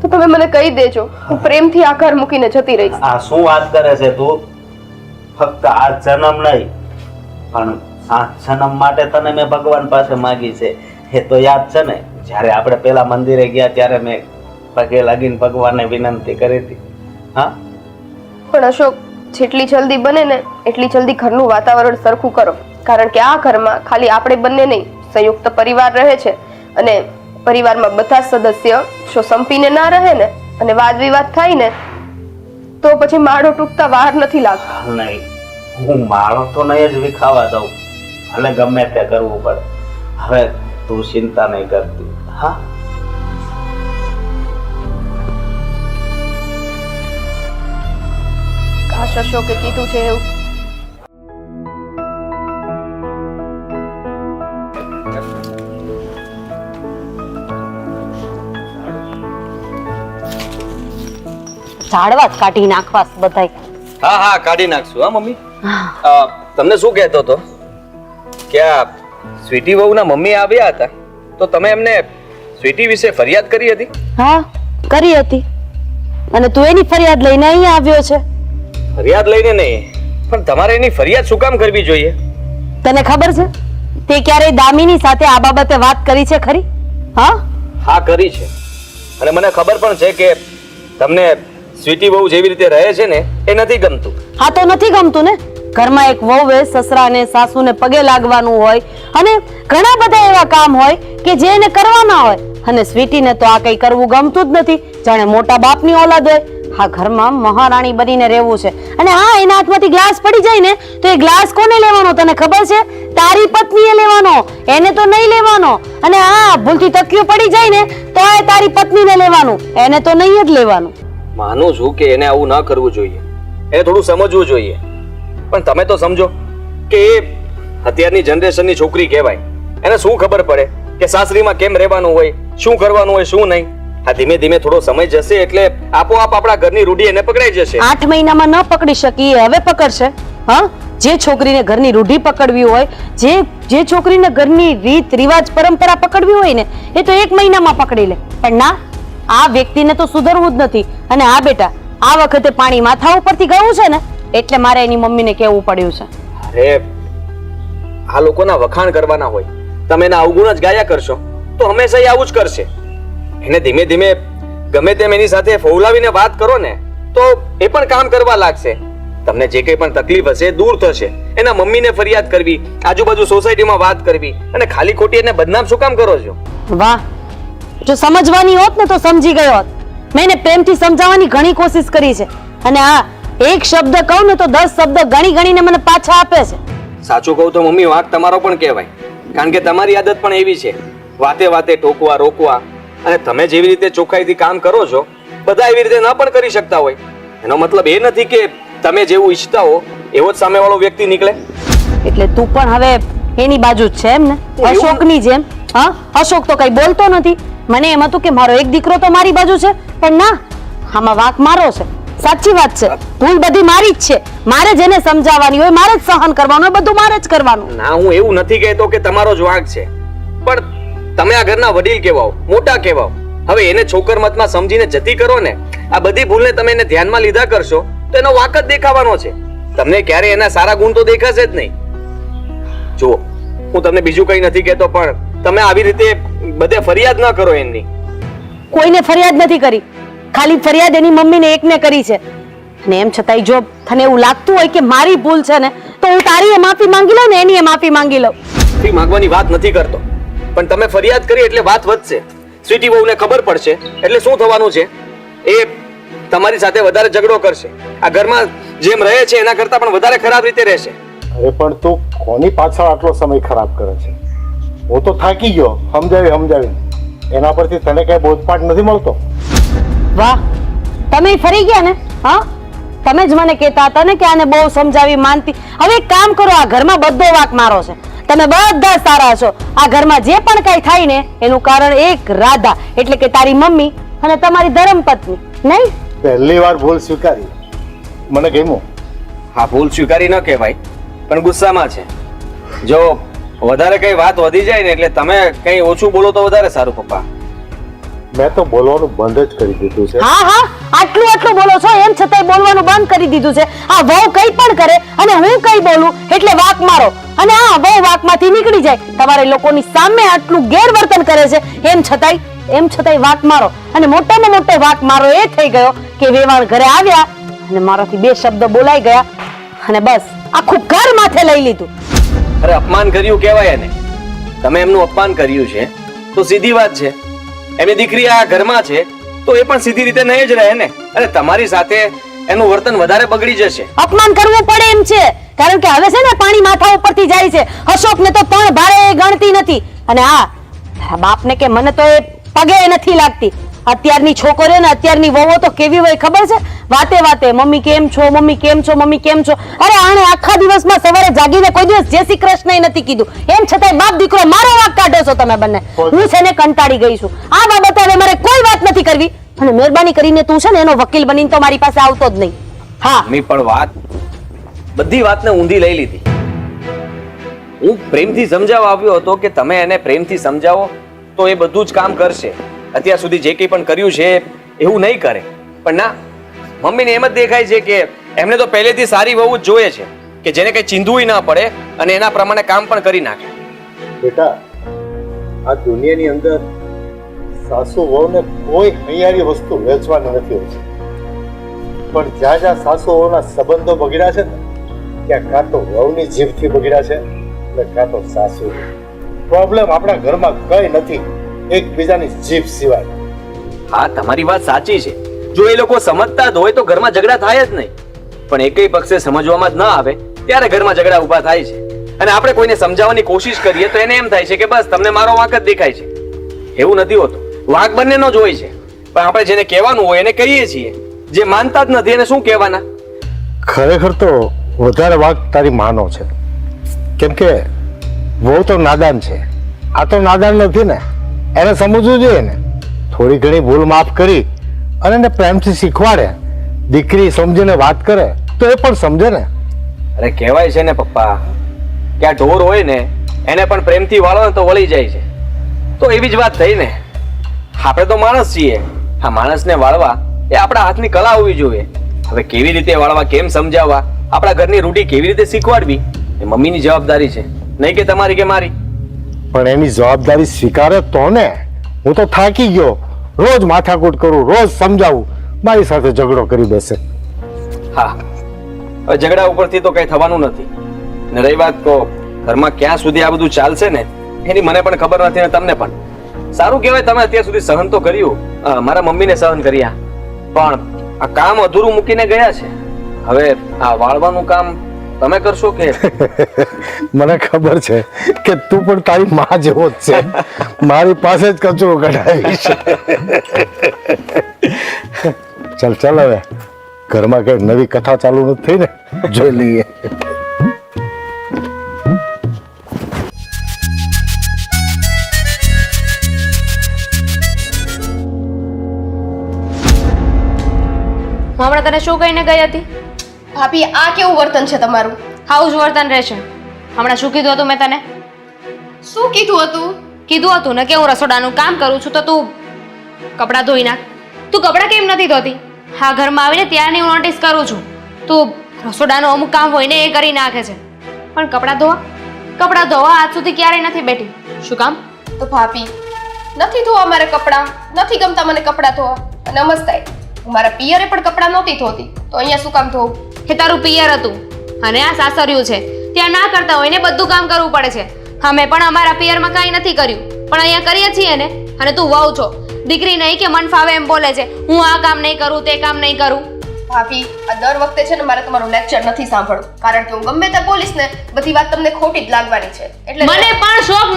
તો તમે મને કહી દેજો, હું પ્રેમથી આ ઘર મૂકીને જતી રહીશ. આ શું વાત કરે છે તું? ફક્ત આ જન્મ નહીં પણ 7 જન્મ માટે તને મેં ભગવાન પાસે માંગી છે. એ તો યાદ છે ને, જ્યારે આપણે પેલા મંદિરે ગયા ત્યારે મેં પગે લાગીને ભગવાનને વિનંતી કરી હતી. હા, પણ અશોક, જેટલી જલ્દી બને ને એટલી જલ્દી ઘરનું વાતાવરણ સરખું કરો. કારણ કે આ ઘરમાં ખાલી આપણે બંને નહીં, સંયુક્ત પરિવાર રહે છે અને પરિવારમાં બધા સદસ્ય જો સંપીને ના રહે ને અને વાદ વિવાદ થાય ને તો પછી માળો તૂટતા વાર નથી લાગતો. નહીં, હું માળો તો નહીં જ વિખાવા દઉં, ભલે ગમે તે કરવું પડે. હવે તું ચિંતા નહીં કરતી. હા, બસ અશોકે કીધું છે એવું. ઝાડવા જ કાઢી નાખવા બધાય. હા હા કાઢી નાખશું હા મમ્મી. તમને શું કહેતો હતો કે આ સ્વીટી વહુના મમ્મી આવ્યા હતા તો તમે એમને સ્વીટી વિશે ફરિયાદ કરી હતી? હા, કરી હતી. અને તું એની ફરિયાદ લઈને અહીંયા આવ્યો છે. ફરિયાદ લઈને નહીં, પણ તમારે એની ફરિયાદ શું કામ કરવી જોઈએ? તને ખબર છે તે ક્યારેય દામિની સાથે આ બાબતે વાત કરી છે ખરી? હા હા કરી છે, અને મને ખબર પણ છે કે તમને સ્વીટી વહુ જેવી રીતે રહે છે ને એ નથી ગમતું. હા તો નથી ગમતું ને. ઘરમાં એક વહુએ સસરાને સાસુને પગે લાગવાનું હોય અને ઘણા બધા એવા કામ હોય કે જે એને કરવાના હોય, અને સ્વીટીને તો આ કઈ કરવું ગમતું જ નથી. જાણે મોટા બાપની ઓલાદ હોય. હા, ઘરમાં મહારાણી બનીને રહેવું છે. અને હા, એના હાથમાંથી ગ્લાસ પડી જાય ને તો એ ગ્લાસ કોને લેવાનો તને ખબર છે? તારી પત્નીએ લેવાનો, એને તો નહીં લેવાનો. અને હા, ભૂલથી તકિયો પડી જાય ને તો એ તારી પત્નીને લેવાનું, એને તો નહીં જ લેવાનું. માનું છું કે એને આવું ન કરવું જોઈએ, એને થોડું સમજવું જોઈએ, પણ તમે તો સમજો કે એ અત્યારની જનરેશનની છોકરી કહેવાય. એને શું ખબર પડે કે સાસરીમાં કેમ રહેવાનું હોય, શું કરવાનું હોય, શું નહીં. આ ધીમે ધીમે થોડો સમય જશે એટલે આપોઆપ આપણા ઘરની રૂઢી એને પકડાઈ જશે. 8 મહિનામાં ન પકડી શકી એ હવે પકડશે. હા, જે છોકરીને ઘરની રૂઢી પકડવી હોય, જે છોકરીને ઘરની રીત રિવાજ પરંપરા પકડવી હોય ને એ તો 1 મહિનામાં પકડી લે. પણ ના, આ વ્યક્તિને તો સુધરવું જ નથી. અને આ બેટા, આ વખતે પાણી માથા ઉપરથી ગયું છે ને એટલે મારે એની મમ્મીને કહેવું પડ્યું છે. અરે આ લોકોના વખાણ કરવાના હોય, તમે એના અવગુણ જ ગાયા કરશો તો હંમેશા આવું જ કરશે. એને ધીમે ધીમે ગમે તેમ એની સાથે ફોલાવીને વાત કરો ને તો એ પણ કામ કરવા લાગશે. તમને જે કંઈ પણ તકલીફ હશે દૂર થશે. એના મમ્મીને ફરિયાદ કરવી, આજુબાજુ સોસાયટીમાં વાત કરવી, અને ખાલી ખોટી એને બદનામ શું કામ કરો છો? વાહ, જો સમજવાની હોત ને તો સમજી ગયો હોત. મેં એને પ્રેમથી સમજાવવાની ઘણી કોશિશ કરી છે, અને હા, એક શબ્દ કહું ને તો 10 શબ્દ ગણી ગણીને મને પાછા આપે છે. સાચું કહું તો મમ્મી વાંક તમારો પણ કહેવાય, કારણ કે તમારી આદત પણ એવી છે, વાતે વાતે ટોકવા રોકવા. અને તમે જેવી રીતે ચોખ્ખાઈથી કામ કરો છો બધા એવી રીતે ન પણ કરી શકતા હોય. એનો મતલબ એ નથી કે તમે જેવું ઈચ્છતા હો એવો જ સામેવાળો વ્યક્તિ નીકળે. એટલે તું પણ હવે એની બાજુ જ છે એમ ને? અશોકની જેમ. હા, અશોક તો કઈ બોલતો નથી. મને એમ હતું કે મારો એક દીકરો તો મારી બાજુ છે, પણ ના, આમાં વાંક મારો છે. સાચી વાત છે, ભૂલ બધી મારી જ છે. મારે જેને સમજાવવાની હોય મારે જ સહન કરવાનું હોય, બધું મારે જ કરવાનું. ના, હું એવું નથી કહેતો કે તમારો જ વાંક છે, પણ તમે આ ઘરના વડીલ કહેવાઓ, મોટા કહેવાઓ. હવે એને છોકરમતમાં સમજીને જતી કરો ને. આ બધી ભૂલને તમે એને ધ્યાનમાં લીધા કરશો તો એનો વાંક જ દેખાવાનો છે. તમને ક્યારે એના સારા ગુણ તો દેખાશે જ નહીં. જુઓ, હું તમને બીજું કંઈ નથી કહેતો, પણ તમે આવી રીતે બધે ફરિયાદ ન કરો એની. કોઈને ફરિયાદ નથી કરી, ખાલી ફરિયાદ એની મમ્મીને એકને કરી છે. અને એમ છતાંય જો તને એવું લાગતું હોય કે મારી ભૂલ છે ને તો હું તારી માફી માંગી લઉં ને એની માફી માંગી લઉં. માફી માંગવાની વાત નથી કરતો, પણ તમે ફરિયાદ કરી એટલે વાત વધશે. સ્વીટી વહુને ખબર પડશે એટલે શું થવાનું છે? એ તમારી સાથે વધારે ઝઘડો કરશે. આ ઘરમાં જેમ રહે છે એના કરતા પણ વધારે ખરાબ રીતે રહેશે. અરે પણ તું કોની પાછળ આટલો સમય ખરાબ કરે છે? હું તો થાકી ગયો સમજાવી. એના પરથી તને કઈ બોધપાઠ નથી મળતો? વાહ, તમે ફરી ગયા ને? હા, તમે જ મને કહેતા હતા ને કે આને બહુ સમજાવી માનતી. હવે એક કામ કરો, આ ઘરમાં બધો વાંક મારો છે. તમે બધા સારા છો. આ ઘરમાં જે પણ કઈ થાય ને એનું કારણ એક રાધા, એટલે કે તારી મમ્મી અને તમારી ધર્મપત્ની. નહીં? પહેલી વાર ભૂલ સ્વીકારી, મને ગમ્યું. હા, ભૂલ સ્વીકારી ન કહેવાય, પણ ગુસ્સામાં છે. જો વધારે કઈ વાત વધી જાય ને એટલે તમે કઈ ઓછું બોલો તો વધારે સારું પપ્પા. મેં તો બોલવાનું બંધ જ કરી દીધું છે. હા, આટલું બોલો છો એમ છતાંય બોલવાનું બંધ કરી દીધું છે. આ વહુ કઈ પણ કરે અને હું કઈ બોલું એટલે વાક મારો, અને આ વહુ વાકમાંથી નીકળી જાય. તમારે લોકોની સામે આટલું ગેરવર્તન કરે છે એમ છતાંય વાક મારો. અને મોટામાં મોટો વાક મારો એ થઈ ગયો કે વેવાણ ઘરે આવ્યા અને મારાથી 2 શબ્દ બોલાઈ ગયા અને બસ આખું ઘર માથે લઈ લીધું. અરે અપમાન કર્યું કહેવાય એને. તમે એમનું અપમાન કર્યું છે તો સીધી વાત છે. એમની દીકરી આ ઘરમાં છે તો એ પણ સીધી રીતે નહીં જ રહે ને. અને તમારી સાથે એનું વર્તન વધારે બગડી જશે. અપમાન કરવું પડે એમ છે, કારણ કે હવે છે ને પાણી માથા ઉપરથી જાય છે. અશોકને તો પણ ભારે ગણતી નથી. અને હા, તારા બાપને કે મને તો એ પગે નથી લાગતી. અત્યારની છોકરીઓ ને અત્યારની વહુઓ તો કેવી હોય ખબર છે? વાતે વાતે મમ્મી કેમ છો, મમ્મી કેમ છો, મમ્મી કેમ છો. અરે આણે આખા દિવસમાં સવારે જાગીને કોઈ દિવસ જય શ્રી કૃષ્ણ નથી કીધું. એમ છતાંય બાપ દીકરો મારો વાંક કાઢો છો તમે બંને. હું છે ને કંટાળી ગઈ છું. આ બાબતે હવે મારે કોઈ વાત નથી કરવી. અને મહેરબાની કરીને તું છે ને એનો વકીલ બનીને તો મારી પાસે આવતો જ નહીં. હા મમ્મી પણ બધી વાતને ઊંધી લઈ લીધી. હું પ્રેમથી સમજાવવા આવ્યો હતો કે તમે એને પ્રેમથી સમજાવો તો એ બધું જ કામ કરશે. અત્યાર સુધી જે કંઈ પણ કર્યું છે એવું નહીં કરે. પણ ના, મમ્મીને એમ જ દેખાય છે કે એમને તો પહેલેથી સારી વહુ જ જોઈએ છે કે જેને કંઈ ચીંધવું ના પડે અને એના પ્રમાણે કામ પણ કરી નાખે. બેટા, આ દુનિયાની અંદર સાસુ વહુને કોઈ હૈયારી વસ્તુ વેચવાની નથી હોતી. પણ જ્યાં જ્યાં સાસુ વહુના સંબંધો બગડ્યા છે ને, ત્યાં કાં તો વહુની જીભથી બગડ્યા છે ને કાં તો સાસુ. પ્રોબ્લેમ આપણા ઘરમાં કઈ નથી એકબીજાની જીભ સિવાય. હા, તમારી વાત સાચી છે. જો એ લોકો સમજતા જ હોય તો ઘરમાં ઝઘડા થાય જ નહીં. પણ એકેય પક્ષે સમજવામાં જ ન આવે ત્યારે ઘરમાં ઝઘડા ઊભા થાય છે. અને આપણે કોઈને સમજાવવાની કોશિશ કરીએ તો એને એમ થાય છે કે બસ તમને મારો વાંક જ દેખાય છે. એવું નથી હોતું. વાંક બંનેનો જ હોય છે. પણ આપણે જેને કહેવાનું હોય એને કહીએ છીએ. જે માનતા જ નથી એને શું કહેવાના? ખરેખર તો વધારે વાંક તારી માનો છે, કેમ કે વહુ તો નાદાન છે. આ તો નાદાન નથી ને, એને સમજવું જોઈએ ને. થોડી ઘણી ભૂલ માફ કરી અને એને પ્રેમથી શીખવાડે, દીકરી સમજીને વાત કરે તો એ પણ સમજે ને. અરે કહેવાય છે ને પપ્પા કે આ ઢોર હોય ને એને પણ પ્રેમથી વાળો ને તો વળી જાય છે. તો એવી જ વાત થઈ ને. આપણે તો માણસ છીએ. આ માણસને વાળવા એ આપણા હાથની કલા હોવી જોઈએ. હવે કેવી રીતે વાળવા, કેમ સમજાવવા, આપણા ઘરની રૂઢી કેવી રીતે શીખવાડવી એ મમ્મીની જવાબદારી છે, નહીં કે તમારી કે મારી. પણ એની જવાબદારી સ્વીકારે તો ને. હું તો થાકી ગયો, રોજ માથાકૂટ કરું, રોજ સમજાવું, મારી સાથે ઝઘડો કરી બેસે. હા, હવે ઝઘડા ઉપરથી તો કઈ થવાનું નથી. ને રહી વાત તો ઘરમાં ક્યાં સુધી આ બધું ચાલશે ને એની મને પણ ખબર નથી ને તમને પણ. સારું કહેવાય તમે અત્યાર સુધી સહન તો કર્યું, મારા મમ્મીને સહન કર્યા. પણ આ કામ અધૂરું મૂકીને ગયા છે. હવે આ વાળવાનું કામ તમે કરશો કે? મને ખબર છે કે તું પણ તારી માં જેવો જ છે. મારી પાસે જ કચરો કઢાવીશ. ચાલ ચાલ, હવે ઘરમાં કઈ નવી કથા ચાલુ નથી થઈ ને, જોઈ લઈએ. હું હમણાં તને શું કહીને ગઈ હતી? ભાભી આ કેવું વર્તન છે તમારું? આવું જ વર્તન રહેશે. હમણાં શું કીધું હતું મેં તને? શું કીધું હતું? કીધું હતું ને કે હું રસોડાનું કામ કરું છું તો તું કપડાં ધોઈ નાખ. તું કપડાં કેમ નથી ધોતી? હા, ઘરમાં આવીને ત્યારની હું નોટિસ કરું છું તું રસોડાનું અમુક કામ હોય ને એ કરી નાખે છે, પણ કપડાં ધોવા આજ સુધી ક્યારેય નથી બેઠી. શું કામ? તો ભાભી નથી ધોવા મારે કપડાં, નથી ગમતા મને કપડાં ધોવા. અને નમસ્તે, મારા પિયરે પણ કપડાં નહોતી ધોતી તો અહીંયા શું કામ ધોવું? કે તારું પિયર હતું અને આ સાસરિયું છે, ત્યાં ના કરતા હોય ને બધું કામ કરવું પડે છે. અમે પણ અમારા પિયરમાં કાંઈ નથી કર્યું પણ અહીંયા કરીએ છીએ ને. અને તું વહુ છો, દીકરી નહીં કે મન ફાવે એમ બોલે છે હું આ કામ નહીં કરું, તે કામ નહીં કરું. ભાભી આ દર વખતે છે ને મારે તમારું લેક્ચર નથી સાંભળવું, કારણ કે હું ગમે તે બોલીશ ને બધી વાત તમને ખોટી જ લાગવાની છે. એટલે મને પણ શોખ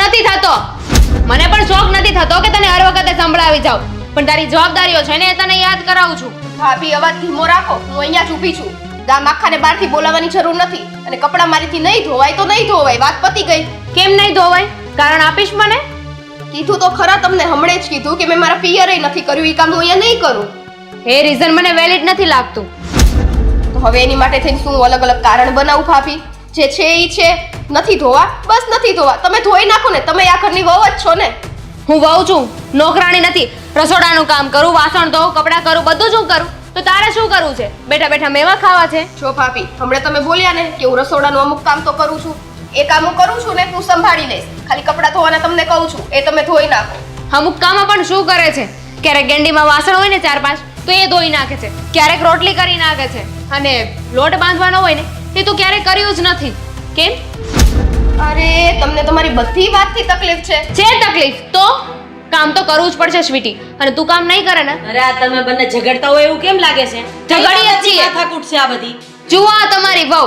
નથી થતો કે તને હર વખતે સંભળાવી જાઉં, પણ તારી જવાબદારીઓ છે ને એ તને યાદ કરાવું છું. ભાભી અવાજ ધીમો રાખો, હું અહીંયા જ ઊભી છું. ગામ આખાને બહારથી બોલાવવાની જરૂર નથી. અને કપડાં મારીથી નહીં ધોવાય તો નહીં ધોવાય, વાત પતી ગઈ. કેમ નહીં ધોવાય? કારણ આપીશ મને? કીધું તો ખરા તમને, હમણે જ કીધું કે મેં મારા પિયરે નથી કર્યું, એ કામ હું અહીંયા નહીં કરું. એ રીઝન મને વેલિડ નથી લાગતું. તો હવે એની માટે થઈને શું અલગ અલગ કારણ બનાવું ભાભી? જે છે એ છે, નથી ધોવા બસ નથી ધોવા. તમે ધોઈ નાખો ને, તમે આ ઘરની વહુ જ છો ને. હું વહુ છું, નોકરાણી નથી. રસોડાનું કામ કરું, વાસણ ધોઉં, કપડાં કરું, બધું જ હું કરું. તો તારે શું કરવું છે? બેઠા બેઠા મેવા ખાવા છે? જો ભાભી હમણાં તમે બોલ્યા ને કે હું રસોડાનું અમુક કામ તો કરું છું, એ કામ હું કરું છું ને હું સંભાળી લઈશ. ખાલી કપડાં ધોવાના તમને કહું છું, એ તમે ધોઈ નાખો. અમુક કામમાં પણ શું કરે છે? ક્યારેક ગેંડીમાં વાસણ હોય ને 4-5 તો એ ધોઈ નાખે છે, ક્યારેક રોટલી કરી નાખે છે, અને લોટ બાંધવાનો હોય ને એ તો ક્યારેય કર્યું જ નથી. કેમ? અરે તમને તમારી બધી વાતથી તકલીફ છે. તકલીફ તો કામ તો કરવું જ પડશે સ્વીટી, અને તું કામ નહીં કરે ને. અરે આ તમે બંને ઝઘડતા હોય એવું કેમ લાગે છે? ઝઘડીએ છીએ. માથાકૂટ છે આ બધી. જુઓ આ તમારી વહુ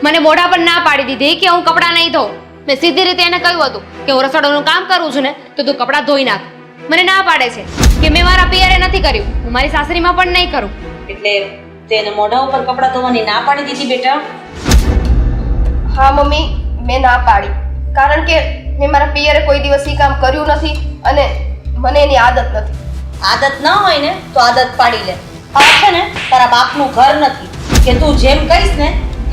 મને મોઢા પર ના પાડી દીધી કે હું કપડાં નહીં ધોઉં. મેં સીધી રીતે એને કહ્યું હતું કે હું રસોડાનું કામ કરું છું ને તો તું કપડાં ધોઈ નાખ. મને ના પાડે છે કે મેં મારા પિયરે નથી કર્યું, હું મારી સાસરીમાં પણ નહીં કરું. એટલે તેને મોઢા ઉપર કપડાં ધોવાની ના પાડી દીધી બેટા? હા મમ્મી, મેં ના પાડી, કારણ કે મેં મારા પિયરે કોઈ દિવસ ઈ કામ કર્યું નથી અને મને એની આદત નથી. આદત ન હોય ને તો આદત પાડી લે. આ છે ને તારા બાપનું ઘર નથી કે તું જેમ કહીશ ને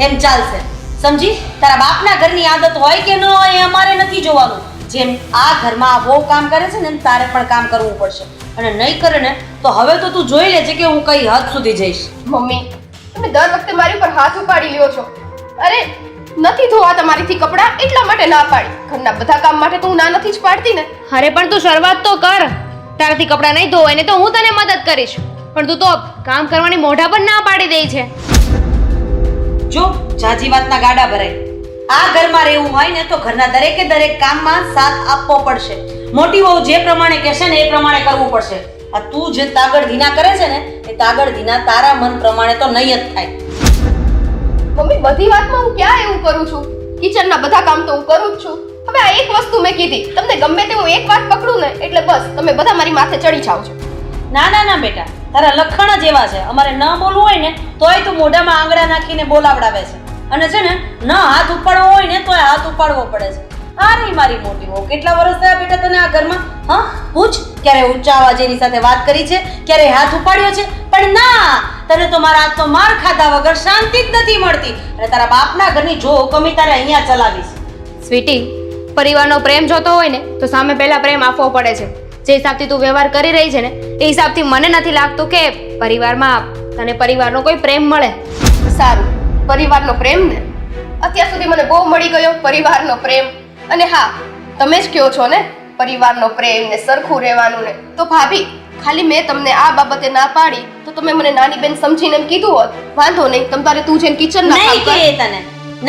એમ ચાલશે, સમજી? તારા બાપના ઘરની આદત હોય કે ન હોય એ અમારે નથી જોવાનું. જેમ આ ઘરમાં આ બહુ કામ કરે છે ને એમ તારે પણ કામ કરવું પડશે, અને નહીં કરે ને તો હવે તો તું જોઈ લેજે કે હું કઈ હદ સુધી જઈશ. મમ્મી, તમે દર વખતે મારી ઉપર હાથ ઉપાડી લ્યો છો. અરે નથી ધોવા તમારીથી કપડાં એટલા માટે ના પાડી, ઘરના બધા કામ માટે તો હું ના નથી જ પાડતી ને. અરે પણ તું શરૂઆત તો કર. તારાથી કપડાં નહીં ધોવાય ને તો હું તને મદદ કરીશ, પણ તું તો કામ કરવાની મોઢા પર ના પાડી દે છે. જો જાજી વાતના ગાડા ભરાય. આ ઘરમાં રહેવું હોય ને તો ઘરના દરેકે દરેક કામમાં સાથ આપવો પડશે. મોટી વહુ જે પ્રમાણે કહેશે ને એ પ્રમાણે કરવું પડશે. આ તું જે તાગડ ધીના કરે છે ને એ તાગડ ધીના તારા મન પ્રમાણે તો નહીં જ થાય. મમ્મી, બધી વાતમાં હું ક્યાં એવું કરું છું? કિચનના બધા કામ તો હું કરું જ છું. હવે આ એક વસ્તુ મેં કીધી, તમને ગમે તે હું એક વાત પકડું ને એટલે બસ તમે બધા મારી માથે ચડી જાઓ છો. ના ના ના બેટા, તારા લખણ જ એવા છે. અમારે ન બોલવું હોય ને તોય તું મોઢામાં આંગળા નાખીને બોલાવડાવે છે, અને છે ને ન હાથ ઉપાડવો હોય ને તોય હાથ ઉપાડવો પડે છે. આ નહીં મારી મોટી વહુ. કેટલા વર્ષ થયા બેટા તને આ ઘરમાં? હા, પૂછ, ક્યારે ઊંચા અવાજે એની સાથે વાત કરી છે? ક્યારે હાથ ઉપાડ્યો છે? પણ ના, તને તો મારા હાથનો માર ખાધા વગર શાંતિ જ નથી મળતી, અને તારા બાપના ઘરની જો હુકમી તારે અહીંયા ચલાવીશ. સ્વીટી, પરિવારનો પ્રેમ જોતો હોય ને તો સામે પહેલા પ્રેમ આપવો પડે છે. જે હિસાબથી તું વ્યવહાર કરી રહી છે ને એ હિસાબથી મને નથી લાગતું કે પરિવારમાં તને પરિવારનો કોઈ પ્રેમ મળે. સારું, પરિવારનો પ્રેમ ને અત્યાર સુધી મને બહુ મળી ગયો પરિવારનો પ્રેમ. અને હા, તમે જ કહો છો ને પરિવારનો પ્રેમ ને સરખું રહેવાનું ને, તો ભાભી ખાલી મેં તમને આ બાબતે ના પાડી તો તમે મને નાની બેન સમજીને એમ કીધું હોત, વાંધો નહીં, તમ તારે તું જેમ કિચનના કામ નહીં કે તને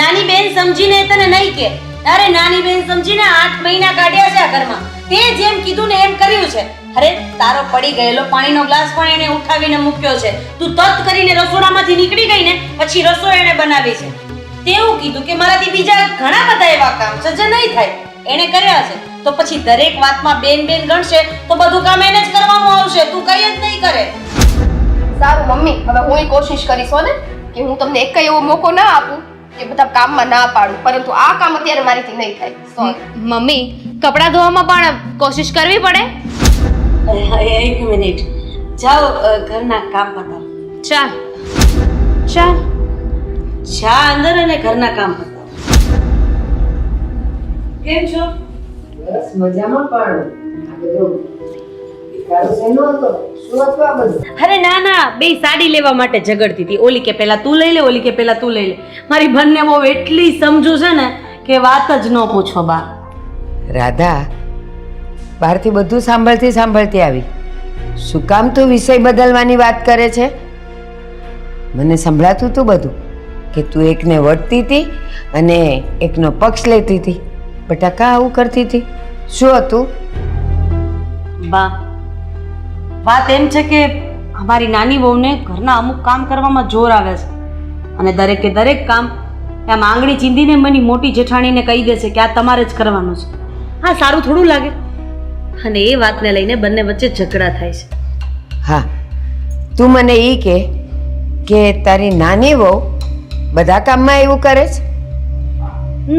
નાની બેન સમજીને તને નહીં કે. અરે નાની બેન સમજીને 8 મહિના કાઢ્યા છે આ ઘરમાં. તે જેમ કીધું ને એમ કર્યું છે. અરે તારો પડી ગયેલો પાણીનો ગ્લાસ પણ એને ઉઠાવીને મૂક્યો છે. તું તત કરીને રસોડામાંથી નીકળી ગઈ ને પછી રસોઈ એને બનાવી છે. તેવું કીધું કે મારાથી બીજા ઘણા બધા એવા કામ છે જે નહીં થાય, એને કર્યા છે. તો પછી દરેક વાતમાં બેન બેન ગણશે તો બધું કામ એને જ કરવાનું આવશે, તું કઈ જ નહીં કરે. સારું મમ્મી, હવે હું કોશિશ કરીશ હો ને કે હું તમને એક એવો મોકો ના આપું કે બધા કામમાં ના પાડું, પરંતુ આ કામ અત્યારે મારીથી નહીં થાય. સોરી મમ્મી, કપડાં ધોવામાં પણ કોશિશ કરવી પડે. એક મિનિટ, જાઓ ઘરના કામ પતાવો. ચાલ ચાલ જા અંદર અને ઘરના કામ પતાવો. કેમ છો? બસ મજામાં. પણ આ બધું વિચારો શેનો હતો? શું હતું આ બધું? અરે ના ના, બે સાડી લેવા માટે ઝઘડતી હતી. ઓલી કે પહેલા તું લઈ લે, ઓલી કે પહેલા તું લઈ લે. મારી બંને બહુ એટલી સમજુ છે ને કે વાત જ ન પૂછો બા. રાધા, બહારથી બધું સાંભળતી આવી, શું કામ તું વિષય બદલવાની વાત કરે છે? મને સંભળાતું તું બધું કે તું એકને વટતી હતી અને એકનો પક્ષ લેતી હતી. બેટા, કા આવું કરતી હતી? શું હતું? બા, વાત એમ છે કે અમારી નાની વહુને ઘરના અમુક કામ કરવામાં જોર આવે છે, અને દરેકે દરેક કામ આમ આંગળી ચીંધીને મારી મોટી જેઠાણીને કહી દે છે કે આ તમારે જ કરવાનું છે. હા, સારું થોડું લાગે, અને એ વાતને લઈને બંને વચ્ચે ઝઘડા થાય છે. હા, તું મને એ કે તારી નાની વહુ બધા કામમાં એવું કરે છે?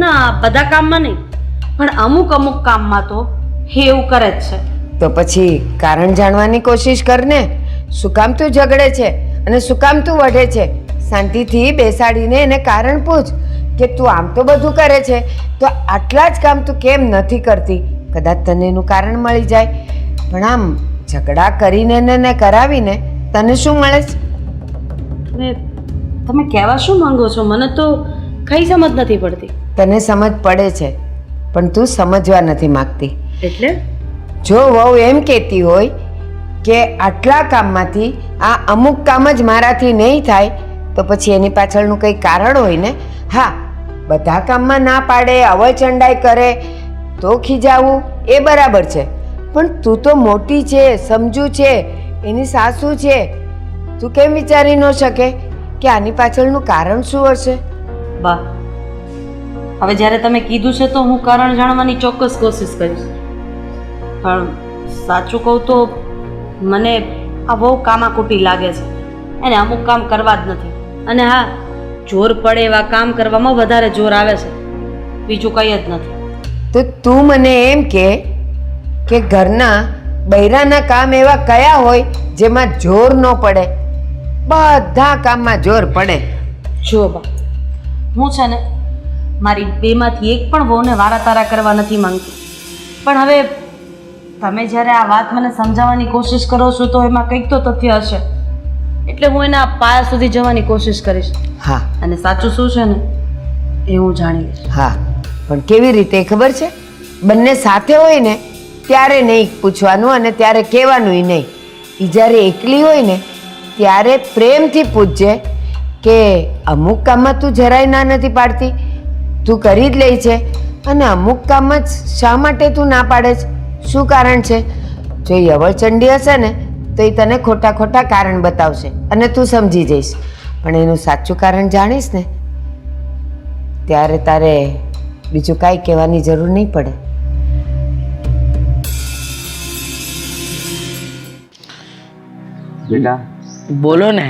ના, બધા કામમાં નહીં, પણ અમુક અમુક કામમાં તો એવું કરે જ છે. તો પછી કારણ જાણવાની કોશિશ કર ને. શું કામ તું ઝઘડે છે અને શું કામ તું વઢે છે? શાંતિથી બેસાડીને એને કારણ પૂછ કે તું આમ તો બધું કરે છે, તો આટલા જ કામ તું કેમ નથી કરતી? કદાચ તને એનું કારણ મળી જાય. પણ આમ ઝઘડા કરીને ને કરાવીને તને શું મળે છે? તમે કહેવા શું માંગો છો? મને તો કઈ સમજ નથી પડતી. તને સમજ પડે છે પણ તું સમજવા નથી માંગતી. એટલે જો વહુ એમ કહેતી હોય કે આટલા કામમાંથી આ અમુક કામ જ મારાથી નહીં થાય તો પછી એની પાછળનું કંઈ કારણ હોય ને. હા, બધા કામમાં ના પાડે, અવચંડાઈ કરે તો ખીજાવું એ બરાબર છે, પણ તું તો મોટી છે, સમજુ છે, એની સાસુ છે. તું કેમ વિચારી ન શકે કે આની પાછળનું કારણ શું હશે? બા, હવે જ્યારે તમે કીધું છે તો હું કારણ જાણવાની ચોક્કસ કોશિશ કરીશ, પણ સાચું કહું તો મને આ બહુ કામાકૂટી લાગે છે. એને અમુક કામ કરવા જ નથી. અને હા, જોર પડે એવા કામ કરવામાં વધારે જોર આવે છે, બીજું કંઈ જ નથી. તો તું મને એમ કે ઘરના બૈરાના કામ એવા કયા હોય જેમાં જોર ન પડે? બધા કામમાં જોર પડે. જો બા, હું છે ને મારી બેમાંથી એક પણ વહુને વારા તારા કરવા નથી માંગતી, પણ હવે તમે જ્યારે આ વાત મને સમજાવવાની કોશિશ કરો છો તો એમાં કંઈક તો તથ્ય હશે, એટલે હું એના પાયા સુધી જવાની કોશિશ કરીશ. હા અને સાચું શું છે ને એ હું જાણી લઈશ. હા, પણ કેવી રીતે ખબર છે? બંને સાથે હોય ને ત્યારે નહીં પૂછવાનું અને ત્યારે કહેવાનુંય નહીં. એ જ્યારે એકલી હોય ને ત્યારે પ્રેમથી પૂછજે કે અમુક કામમાં તું જરાય ના નથી પાડતી, તું કરી જ લે છે, અને અમુક કામમાં જ શા માટે તું ના પાડે છે? શું કારણ છે? જો એ અવળચંડી હશે ને તો એ તને ખોટા ખોટા કારણ બતાવશે અને તું સમજી જઈશ, પણ એનું સાચું કારણ જાણીશ ને ત્યારે તારે બીજું કાંઈ કહેવાની જરૂર નહીં પડે. બેટા, બોલો ને.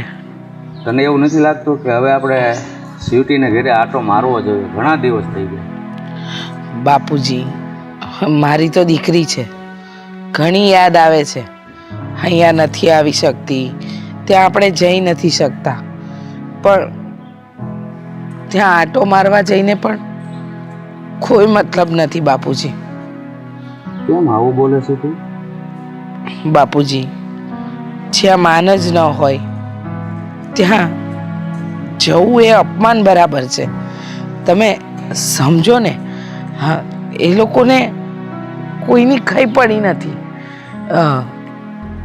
તને એવું નથી લાગતું કે હવે આપણે સ્વીટીને ઘરે આટો મારવો જોઈએ? ઘણા દિવસ થઈ ગયા. બાપુજી, મારી તો દીકરી છે, ઘણી યાદ આવે છે. અહીંયા નથી આવી શકતી, ત્યાં આપણે જઈ નથી શકતા, પણ ત્યાં આટો મારવા જઈને પણ કોઈ મતલબ નથી બાપુજી. કેમ આવું બોલે છે તું? બાપુજી, જ્યાં માન જ ન હોય ત્યાં જવું એ અપમાન બરાબર છે. તમે સમજો ને. હા, એ લોકોને કોઈની કઈ પડી નથી.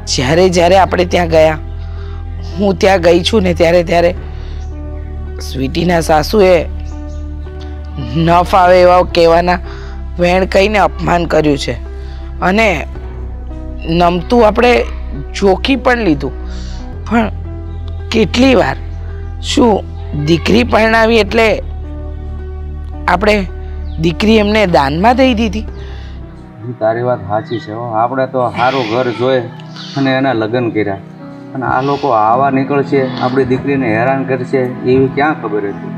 જ્યારે આપણે ત્યાં ગયા, હું ત્યાં ગઈ છું ને ત્યારે સ્વીટીના સાસુએ ન ફાવે એવા કહેવાના વેણ કહીને અપમાન કર્યું છે, અને નમતું આપણે જોખી પણ લીધું. પણ કેટલી વાર? શું દીકરી પરણાવી એટલે આપણે દીકરી એમને દાનમાં દઈ દીધી? તારી વાત સાચી છે. આપણે તો સારું ઘર જોઈ અને એના લગ્ન કર્યા, અને આ લોકો આવા નીકળશે, આપણી દીકરીને હેરાન કરશે એવી ક્યાં ખબર હતી?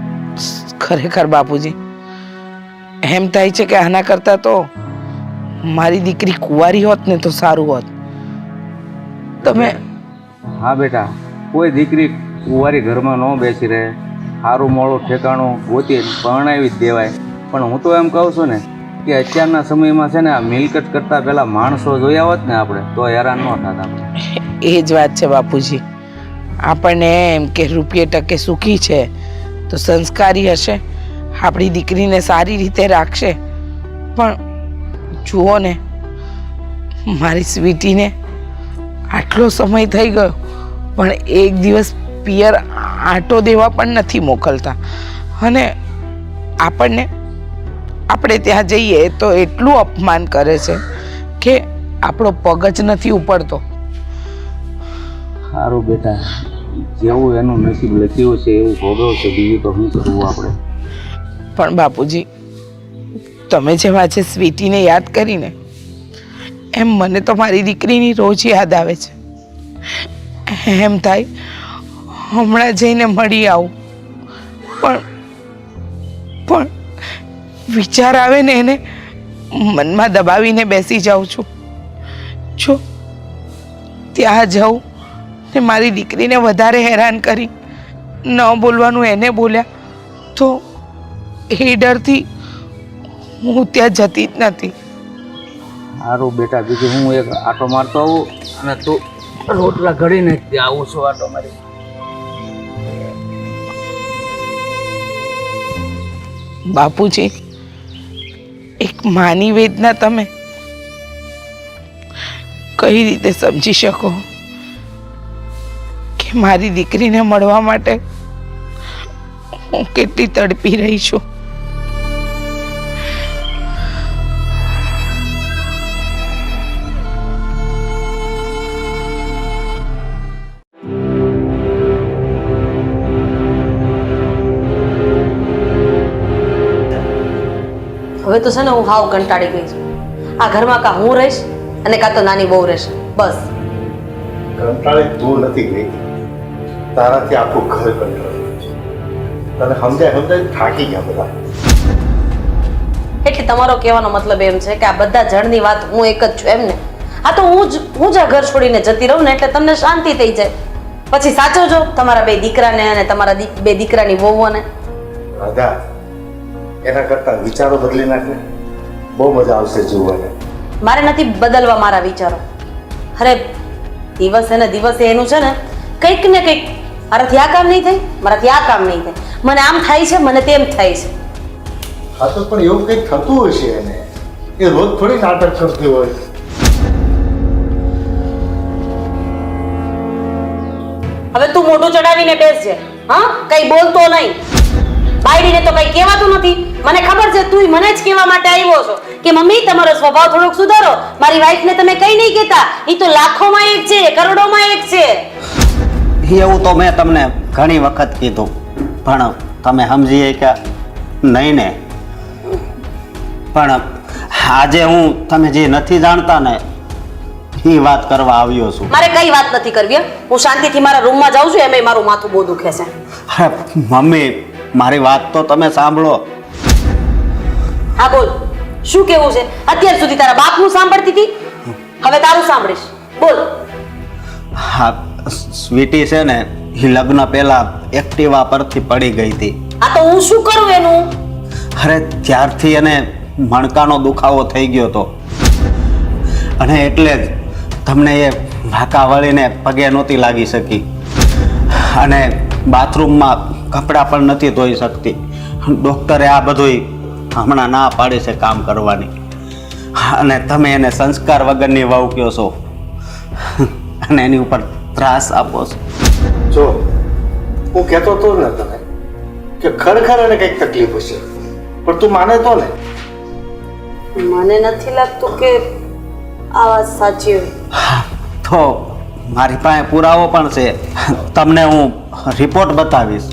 ખરેખર બાપુજી, એમ થાય છે કે આના કરતાં તો મારી દીકરી કુંવારી હોત ને તો સારું હોત. તમે હા બેટા, કોઈ દીકરી કુંવારી ઘરમાં ન બેસી રહે, સારું મોડું ઠેકાણું ગોતી પરણાવી જ દેવાય. પણ હું તો એમ કહું છું ને કે અત્યારના સમયમાં છે ને આ મિલકત કરતાં પહેલાં માણસો જોયા હોત ને આપણે તો હેરાન ન થતા આપણે. એ જ વાત છે બાપુજી. આપણને એમ કે રૂપિયે ટકે સુખી છે તો સંસ્કારી હશે, આપણી દીકરીને સારી રીતે રાખશે. પણ જુઓ ને, મારી સ્વીટીને આટલો સમય થઈ ગયો પણ એક દિવસ પિયર આંટો દેવા પણ નથી મોકલતા, અને આપણે ત્યાં જઈએ તો એટલું અપમાન કરે છે કે આપણો પગ જ નથી ઉપડતો. સારું બેટા, જેવું એનું નસીબ લખ્યું છે એવું ભોગવશે, બીજું તો શું કરવું આપણે. પણ બાપુજી, તમે જેમ આજે સ્વીટીને યાદ કરીને એમ મને તો મારી દીકરીની રોજ યાદ આવે છે. એમ થાય હમણાં જઈને મળી આવું, પણ વિચાર આવે ને એને મનમાં દબાવીને બેસી જાઉં છું. જો ત્યાં જાઉં ને મારી દીકરીને વધારે હેરાન કરી ન બોલવાનું એને બોલ્યા તો એ ડરથી હું ત્યાં જતી જ નથી. સારું બેટા, બીજું હું એક આટો મારતો આવું અને તું રોટલા ઘડીને ત્યાં આવું છું આટો મારી. બાપુજી, એક માની વેદના તમે કઈ રીતે સમજી શકો કે મારી દીકરીને મળવા માટે હું કેટલી તડપી રહી છું. હવે તો છે ને હું હાવ કંટાળી ગઈ છું. આ ઘરમાં કાં હું રહીશ અને કાં તો નાની બહુ રહેશે. બસ. કંટાળી તું નથી ગઈ, તારાથી આખું ઘર કંટાળ્યું છે. તને સમજાય થાકી ગયા બધા. એટલે તમારો કહેવાનો મતલબ એમ છે કે આ બધા જણની વાત હું એક જ છું એમ ને? આ તો હું જ આ ઘર છોડીને જતી રહું ને એટલે તમને શાંતિ થઈ જાય. પછી સાચવજો તમારા બે દીકરાને અને તમારા બે દીકરાની વહુઓને. રાધા, એના કરતા વિચારો બદલી નાખને, બહુ મજા આવશે જોવાને. મારે નથી બદલવા મારા વિચારો. અરે દિવસે ને દિવસે એનું છે ને કંઈક ને કંઈક, મારાથી આ કામ નહીં થાય, મારાથી આ કામ નહીં થાય, મને આમ થાય છે, મને તેમ થાય છે. હા તો પણ એવું કંઈક થતું હશે એને, એ રોજ થોડી નાટક કરતી હોય. હવે તું મોઢું ચડાવીને બેસજે. હા, કઈ બોલતો નહીં. બાયડીને તો કઈ કહેવાતું નથી. મને ખબર છે તું મને જ કહેવા માટે આવ્યો છો કે મમ્મી તમારો સ્વભાવ થોડોક સુધારો. મારી વાઈફને તમે કઈ નહીં કહેતા, એ તો લાખોમાં એક છે, કરોડોમાં એક છે. એવું તો મેં તમને ઘણી વખત કીધું, પણ તમે સમજીએ કે નહીં ને. પણ આજે હું તમે જે નથી જાણતા ને એ વાત કરવા આવ્યો છું. મારે કઈ વાત નથી કરવી. હું શાંતિથી મારા રૂમમાં જાઉં છું, એમાંય મારું માથું બહુ દુખે છે. અરે મમ્મી, મારી વાત તો તમે સાંભળો. હા બોલ, શું કેવું છે? અત્યાર સુધી તારા બાપનું સાંભળતી હતી, હવે તારું સાંભળીશ. બોલ. હા, સ્વીટી છે ને એ લગ્ન પહેલા એક્ટિવા પરથી પડી ગઈ હતી. આ તો હું શું કરું એનું? અરે ત્યારથી એને મણકાનો દુખાવો થઈ ગયો હતો અને એટલે જ તમને એ વાંકા વળીને પગે નહોતી લાગી શકી અને બાથરૂમમાં કપડાં પણ નથી ધોઈ શકતી. ડૉક્ટરે આ બધુંય હમણાં ના પાડી છે કામ કરવાની, અને તમે એને સંસ્કાર વગરની વહુ કહો છો અને એની ઉપર ત્રાસ આપો છો. જો હું કહેતો હતો ને તને કે ખરેખર એને કંઈક તકલીફ હશે, પણ તું માને તો ને. મને નથી લાગતું કે આ વાત સાચી હોય. તો મારી પાસે પુરાવો પણ છે, તમને હું રિપોર્ટ બતાવીશ.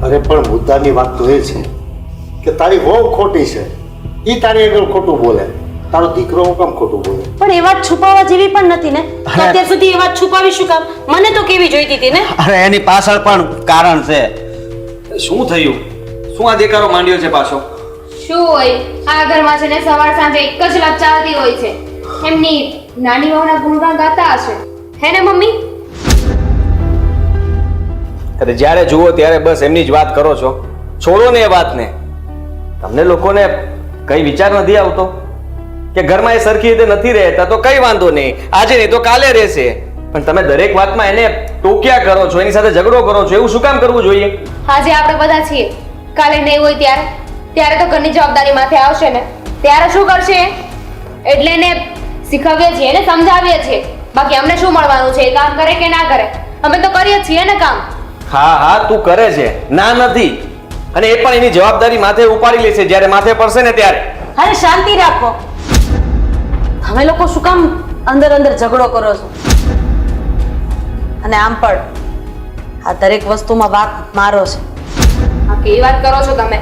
અરે પણ મુદ્દાની વાત તો એ છે કે તારી વહુ ખોટી છે, એ તારી આગળ ખોટું બોલે, તારો દીકરો હું કામ ખોટું બોલે? પણ એ વાત છુપાવવા જેવી પણ નથી ને. અત્યાર સુધી એ વાત છુપાવી શું કામ? મને તો કેવી જોઈતી હતી ને. અરે એની પાછળ પણ કારણ છે. શું થયું? શું આ દેકારો માંડ્યો છે પાછો? શું હોય, આ ઘરમાં છે ને સવાર સાંજે એક જ લપ ચાલતી હોય છે. એમની નાની વહુના ગુણગાન ગાતા હશે, હે ને મમ્મી? અરે જ્યારે જુઓ ત્યારે બસ એમની જ વાત કરો છો. છોડો ને એ વાતને. તમને લોકોને કઈ વિચાર નથી આવતો કે ઘરમાં એ સરખી રીતે નથી રહેતા તો કઈ વાંધો નહીં, આજે નહીં તો કાલે રહેશે, પણ તમે દરેક વાતમાં એને ટોક્યા કરો છો, એની સાથે ઝઘડો કરો છો. એવું શું કામ કરવું જોઈએ? આજે આપણે બધા છીએ, કાલે નહીં હોય ત્યારે તો ઘરની જવાબદારી માથે આવશે ને, ત્યારે શું કરશે? એટલે એને શીખવીએ છીએ ને સમજાવીએ છીએ. બાકી અમને શું મળવાનું છે? એ કામ કરે કે ના કરે? અમે તો કરીએ છીએ ને કામ. હા હા, તું કરે છે, ના નથી, અને એ પણ એની જવાબદારી માથે ઉપાડી લેશે જ્યારે માથે પડશે ને ત્યારે. અરે શાંતિ રાખો. તમે લોકો શું કામ અંદર અંદર ઝઘડો કરો છો? અને આમ પણ આ દરેક વસ્તુમાં વાંક મારો છે. હા, કેવી વાત કરો છો તમે?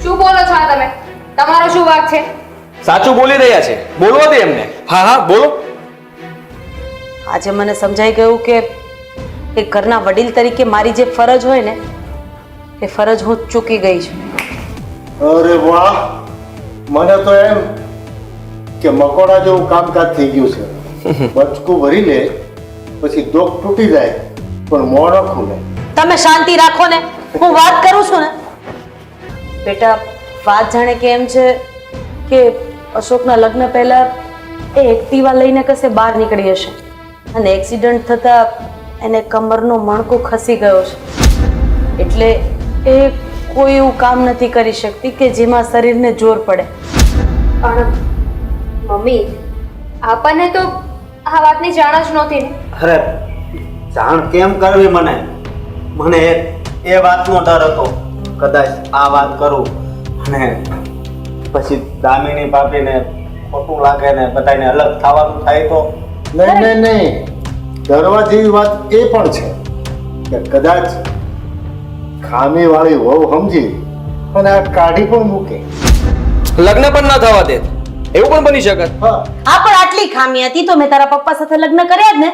શું બોલો છો આ તમે? તમારો શું વાંક છે? સાચું બોલી રહ્યા છે, બોલવા દે એમને. હા હા, બોલો. આજે મને સમજાઈ ગયું કે એક ઘરના વડીલ તરીકે મારી જે ફરજ હોય ને એ ફરજ હું ચૂકી ગઈ છું. અરે વાહ, મને તો એમ કે મકોડા જેવું કામકાજ થઈ ગયું છે. બચકું ભરી લે પછી ડોક તૂટી જાય પણ મોં ન ખુલે. તમે શાંતિ રાખો ને, હું વાત કરું છું ને. બેટા, વાત જાણે કે એમ છે કે અશોકના લગ્ન પહેલા એ એક્ટિવા લઈને કશે બહાર નીકળી હશે અને એક્સિડન્ટ થતા એને કમરનો મણકો ખસી ગયો છે. એટલે એ કોઈ એવું કામ નથી કરી શકતી કે જેમાં શરીરને જોર પડે. પણ મમ્મી, આપણને તો આ વાતની જાણ જ નહોતી ને. અરે જાણ કેમ કરવી? મને એ વાતનો ડર હતો કદાચ આ વાત કરું અને પછી દામિની ભાભીને ખોટું લાગે ને બધાને અલગ થવાનું થાય તો. નહીં, ડરવા જેવી વાત એ પણ છે કે કદાચ ખામી વાળી વહુ સમજી અને આ કાઢી પણ મૂકે. લગ્ન પણ ના થવા દે એવું પણ બની શકત. હા પણ આટલી ખામી હતી તો મેં તારા પપ્પા સાથે લગ્ન કર્યા જ ને,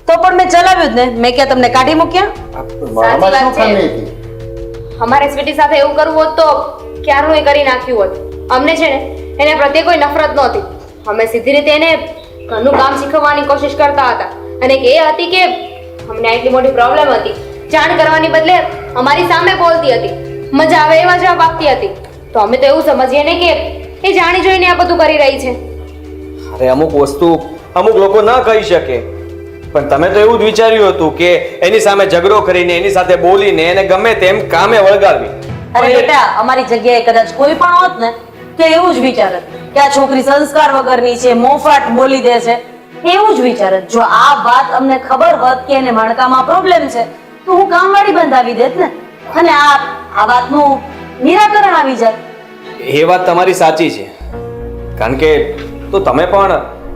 તો પણ મેં ચલાવ્યું જ ને. મેં ક્યાં તમને કાઢી મૂક્યા? મારામાં શું વાત છે. ખામી હતી? અમારે સ્વીટી સાથે એવું કરવું હોત તો ક્યારનું એ કરી નાખ્યું હોત. અમને છે ને એને પ્રત્યે કોઈ નફરત નહોતી. અમે સીધી રીતે એને ઘરનું કામ શીખવવાની કોશિશ કરતા હતા, અને એ હતી કે અમને આટલી મોટી પ્રોબ્લેમ હતી, જાણ કરવાની બદલે અમારી સામે બોલતી હતી, મજા આવે એવા જવાબ આપતી હતી. તો અમે તો એવું સમજીએ ને કે એ જાણી જોઈને આ બધું કરી રહી છે. અરે અમુક વસ્તુ અમુક લોકો ન કહી શકે, પણ તમે તો એવું જ વિચાર્યું હતું કે એની સામે ઝઘડો કરીને એની સાથે બોલીને એને ગમે તેમ કામે વળગાડવી. અરે બેટા, અમારી જગ્યાએ કદાચ કોઈ પણ હોત ને તો એવું જ વિચારત કે આ છોકરી સંસ્કાર વગરની છે, મોફાટ બોલી દે છે, એવું જ વિચારત. જો આ વાત અમને ખબર હોત કે એને મણકામાં પ્રોબ્લેમ છે તો હું કામવાળી બંધાવી દેત ને, અને આ વાતનું નિરાકરણ આવી જાય. એ વાત તમારી સાચી છે, કારણ કે તો તમે પણ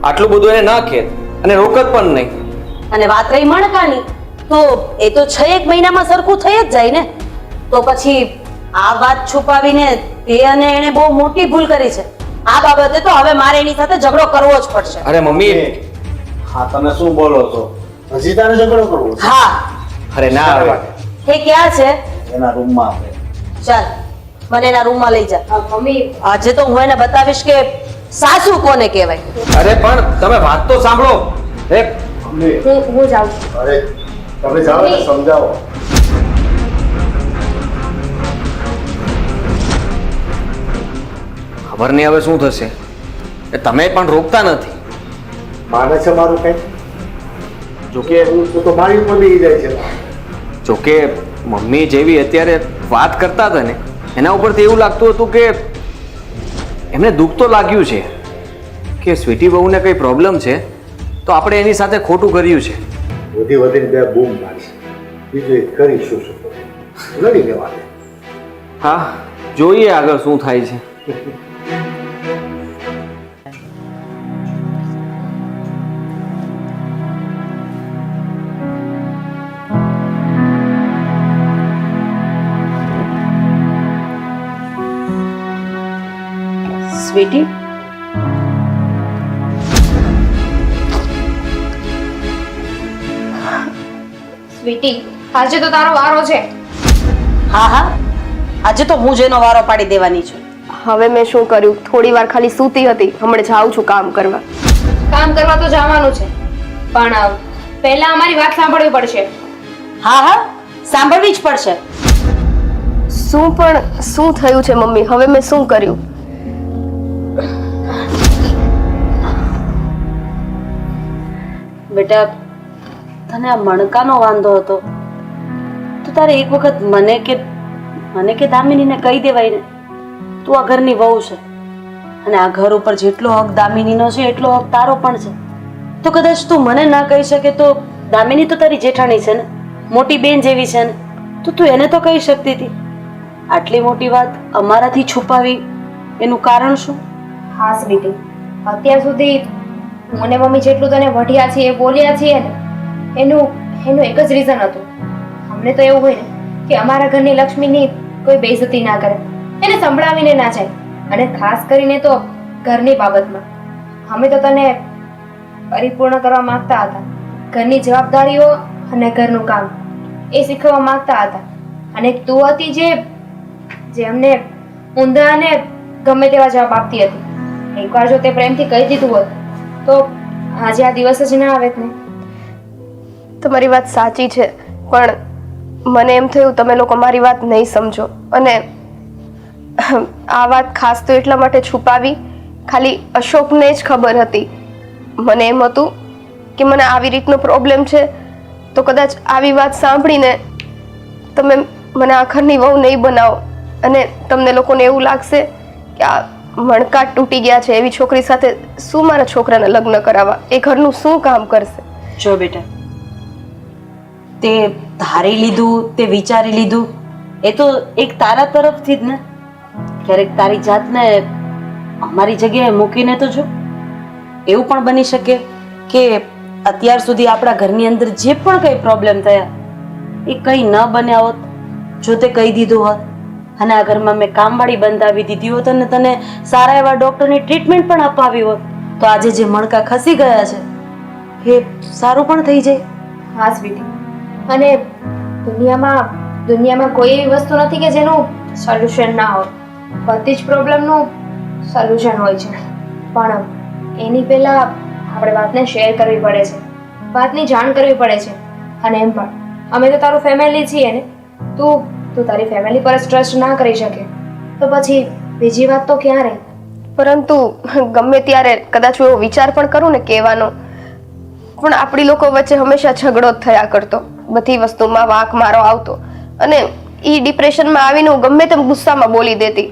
આટલું બધું એને ના કહેત અને રોકત પણ નહીં. અને વાત રહી મણકાની, તો એ તો 6 મહિનામાં સરખું થઈ જ જાય ને. તો પછી આ વાત છુપાવીને તે અને એણે બહુ મોટી ભૂલ કરી છે. આ બાબતે તો હવે મારે એની સાથે ઝઘડો કરવો જ પડશે. અરે મમ્મી, હા તમે શું બોલો છો? હજી તારે ઝઘડો કરવો છે? હા, અરે ના આવે. એ ક્યાં છે? એના રૂમમાં આપણે. ચાલ મને એના રૂમમાં લઈ જા. મમ્મી, આજે તો હું એને બતાવીશ કે સાસુ કોને કહેવાય. અરે પણ તમે વાત તો સાંભળો. હું જાઉં છું. અરે તમે જાઓ ને, સમજાવો. ખબર નહીં હવે શું થશે. એ તમે પણ રોકતા નથી. માને છે મારું કઈ? જોકે હું તો મારી ઉપર બી જાય છે. જોકે મમ્મી જેવી અત્યારે વાત કરતા હતા ને એના ઉપરથી એવું લાગતું હતું કે એમને દુઃખ તો લાગ્યું છે કે સ્વીટી બહુને કંઈ પ્રોબ્લેમ છે તો આપણે એની સાથે ખોટું કર્યું છે. વધી વધીને બે બૂમ મારી, બીજું એક કરી શું શું લડી લેવા. હા, જોઈએ આગળ શું થાય છે. સ્વીટી, સ્વીટી, આજે તો તારો વારો છે. હા હા, આજે તો હું જ એનો વારો પાડી દેવાની છું. હવે મેં શું કર્યું? થોડી વાર ખાલી સૂતી હતી, હમણાં જાઉં છું કામ કરવા. કામ કરવા તો જવાનું છે, પણ પહેલા અમારી વાત સાંભળવી પડશે. હા હા, સાંભળવી જ પડશે. શું થયું છે મમ્મી? હવે મેં શું કર્યું? બેટા, તને આ મણકાનો વાંધો હતો તો તારે એક વખત મને કે દામિનીને કહી દેવાય ને. તું આ ઘરની વહુ છે અને આ ઘર ઉપર જેટલો હક દામિનીનો છે એટલો હક તારો પણ છે. તો કદાચ તું મને ના કહી શકે તો દામિની તો તારી જેઠાણી છે ને, મોટી બેન જેવી છે ને, તો તું એને તો કહી શકતી હતી. આટલી મોટી વાત અમારાથી છુપાવી એનું કારણ શું? હા સ્વીટી, અત્યાર સુધી હું અને મમ્મી જેટલું તને વઢ્યા છીએ, બોલ્યા છીએ ને, એનું એક જ રીઝન હતું. અમને તો એવું હોય ને કે અમારા ઘરની લક્ષ્મીની કોઈ બેઇજ્જતી ના કરે, એને સંભળાવીને ના જાય, અને ખાસ કરીને તો ઘરની બાબતમાં અમે તો તને પરિપૂર્ણ કરવા માંગતા હતા. ઘરની જવાબદારીઓ અને ઘરનું કામ એ શીખવવા માંગતા હતા. અને તું હતી જે અમને ઊંધા અને ગમે તેવા જવાબ આપતી હતી. એકવાર જો તે પ્રેમથી કહી દીધું હોત તો આજે આ દિવસ જ ના આવે ને. તમારી વાત સાચી છે, પણ મને એમ થયું તમે લોકો મારી વાત નહીં સમજો, અને આ વાત ખાસ તો એટલા માટે છુપાવી, ખાલી અશોકને જ ખબર હતી. મને એમ હતું કે મને આવી રીતનો પ્રોબ્લેમ છે તો કદાચ આવી વાત સાંભળીને તમે મને આખરની વહુ નહીં બનાવો અને તમને લોકોને એવું લાગશે કે આ મણકા તૂટી ગયા છે એવી છોકરી સાથે શું મારા છોકરાને લગ્ન કરાવવા, એ ઘરનું શું કામ કરશે. જો બેટા, તે ધારી લીધું, તે વિચારી લીધું, એ તો એક તારા તરફથી જ ને. ક્યારેક તારી જાતને અમારી જગ્યાએ મૂકીને તો જો. એવું પણ બની શકે કે અત્યાર સુધી આપણા ઘરની અંદર જે પણ કંઈ પ્રોબ્લેમ થયા એ કંઈ ન બન્યા હોત જો તે કહી દીધું હોત. અને આ ઘરમાં મેં કામવાળી બંધાવી દીધી હોત અને તને સારા એવા ડોક્ટરની ટ્રીટમેન્ટ પણ અપાવી હોત તો આજે જે મણકા ખસી ગયા છે એ સારું પણ થઈ જાય. હા સ્વીટી, અને દુનિયામાં કોઈ એવી વસ્તુ નથી કે જેનું સોલ્યુશન ના હોય. બધી જ પ્રોબ્લેમનું સોલ્યુશન હોય છે, પણ એની પહેલા આપણે વાતને શેર કરવી પડે છે, વાતની જાણ કરવી પડે છે. અને એમ પણ અમે તો તારું ફેમિલી છીએ ને, તું તારી ફેમિલી પર ટ્રસ્ટ ના કરી શકે તો પછી બીજી વાત તો ક્યાં રહી? પરંતુ ગમે ત્યારે કદાચ હું એવો વિચાર પણ કરું ને કહેવાનો, પણ આપણી લોકો વચ્ચે હંમેશા ઝઘડો જ થયા કરતો, બધી વસ્તુમાં વાંક મારો આવતો, અને એ ડિપ્રેશનમાં આવીને હું ગમે તેમ ગુસ્સામાં બોલી દેતી.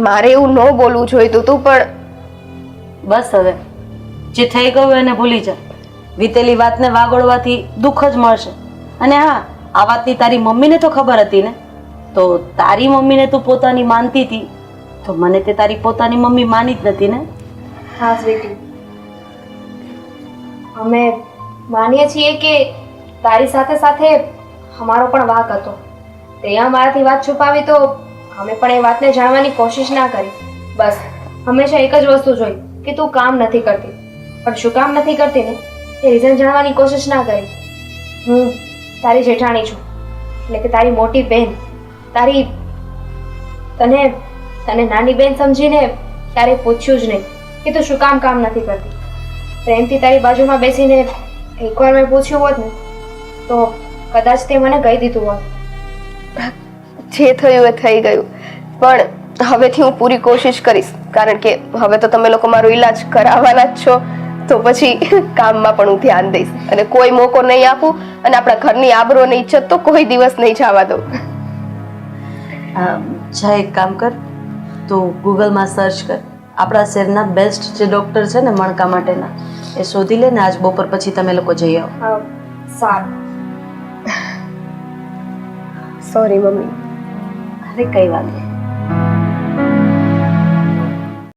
મારે એવું ન બોલવું જોઈતું હતું, પણ બસ હવે જે થઈ ગયું એને ભૂલી જા. વીતેલી વાતને વાગોળવાથી દુઃખ જ મળશે. અને હા, આ વાતની તારી મમ્મીને તો ખબર હતી ને, તો તારી મમ્મીને તું પોતાની માનતી હતી તો મને તે તારી પોતાની મમ્મી માની જ નથી ને. હા સ્વીટી, અમે માનીએ છીએ કે તારી સાથે સાથે અમારો પણ વાંક હતો. ત્યાં મારાથી વાત છુપાવી તો અમે પણ એ વાતને જાણવાની કોશિશ ના કરી. બસ હંમેશા એક જ વસ્તુ જોઈ કે તું કામ નથી કરતી, પણ શું કામ નથી કરતી ને એ રીઝન જાણવાની કોશિશ ના કરી. હું તારી જેઠાણી છું, એટલે કે તારી મોટી બહેન. તને નાની બહેન સમજીને ક્યારેય પૂછ્યું જ નહીં કે તું શું કામ નથી કરતી. પ્રેમથી તારી બાજુમાં બેસીને એકવાર મેં પૂછ્યું હોત ને તો કદાચ તે મને કહી દીધું હોત. જે થયું એ થઈ ગયું, પણ હવેથી હું પૂરી કોશિશ કરીશ, કારણ કે હવે તો તમે લોકો મારો ઈલાજ કરાવવાના જ છો, તો પછી કામમાં પણ હું ધ્યાન દઈશ અને કોઈ મોકો નહીં આપું, અને આપણા ઘરની આબરૂ અને ઇજ્જત તો કોઈ દિવસ નહીં જવા દઉં. જા એક કામ કર, તું ગૂગલમાં સર્ચ કર, આપણા શહેરના બેસ્ટ જે ડૉક્ટર છે ને મણકા માટેના એ શોધી લે ને આજ બપોર પછી તમે લોકો જઈ આવો. સારું. Sorry mummy. અરે કઈ વાત નહીં.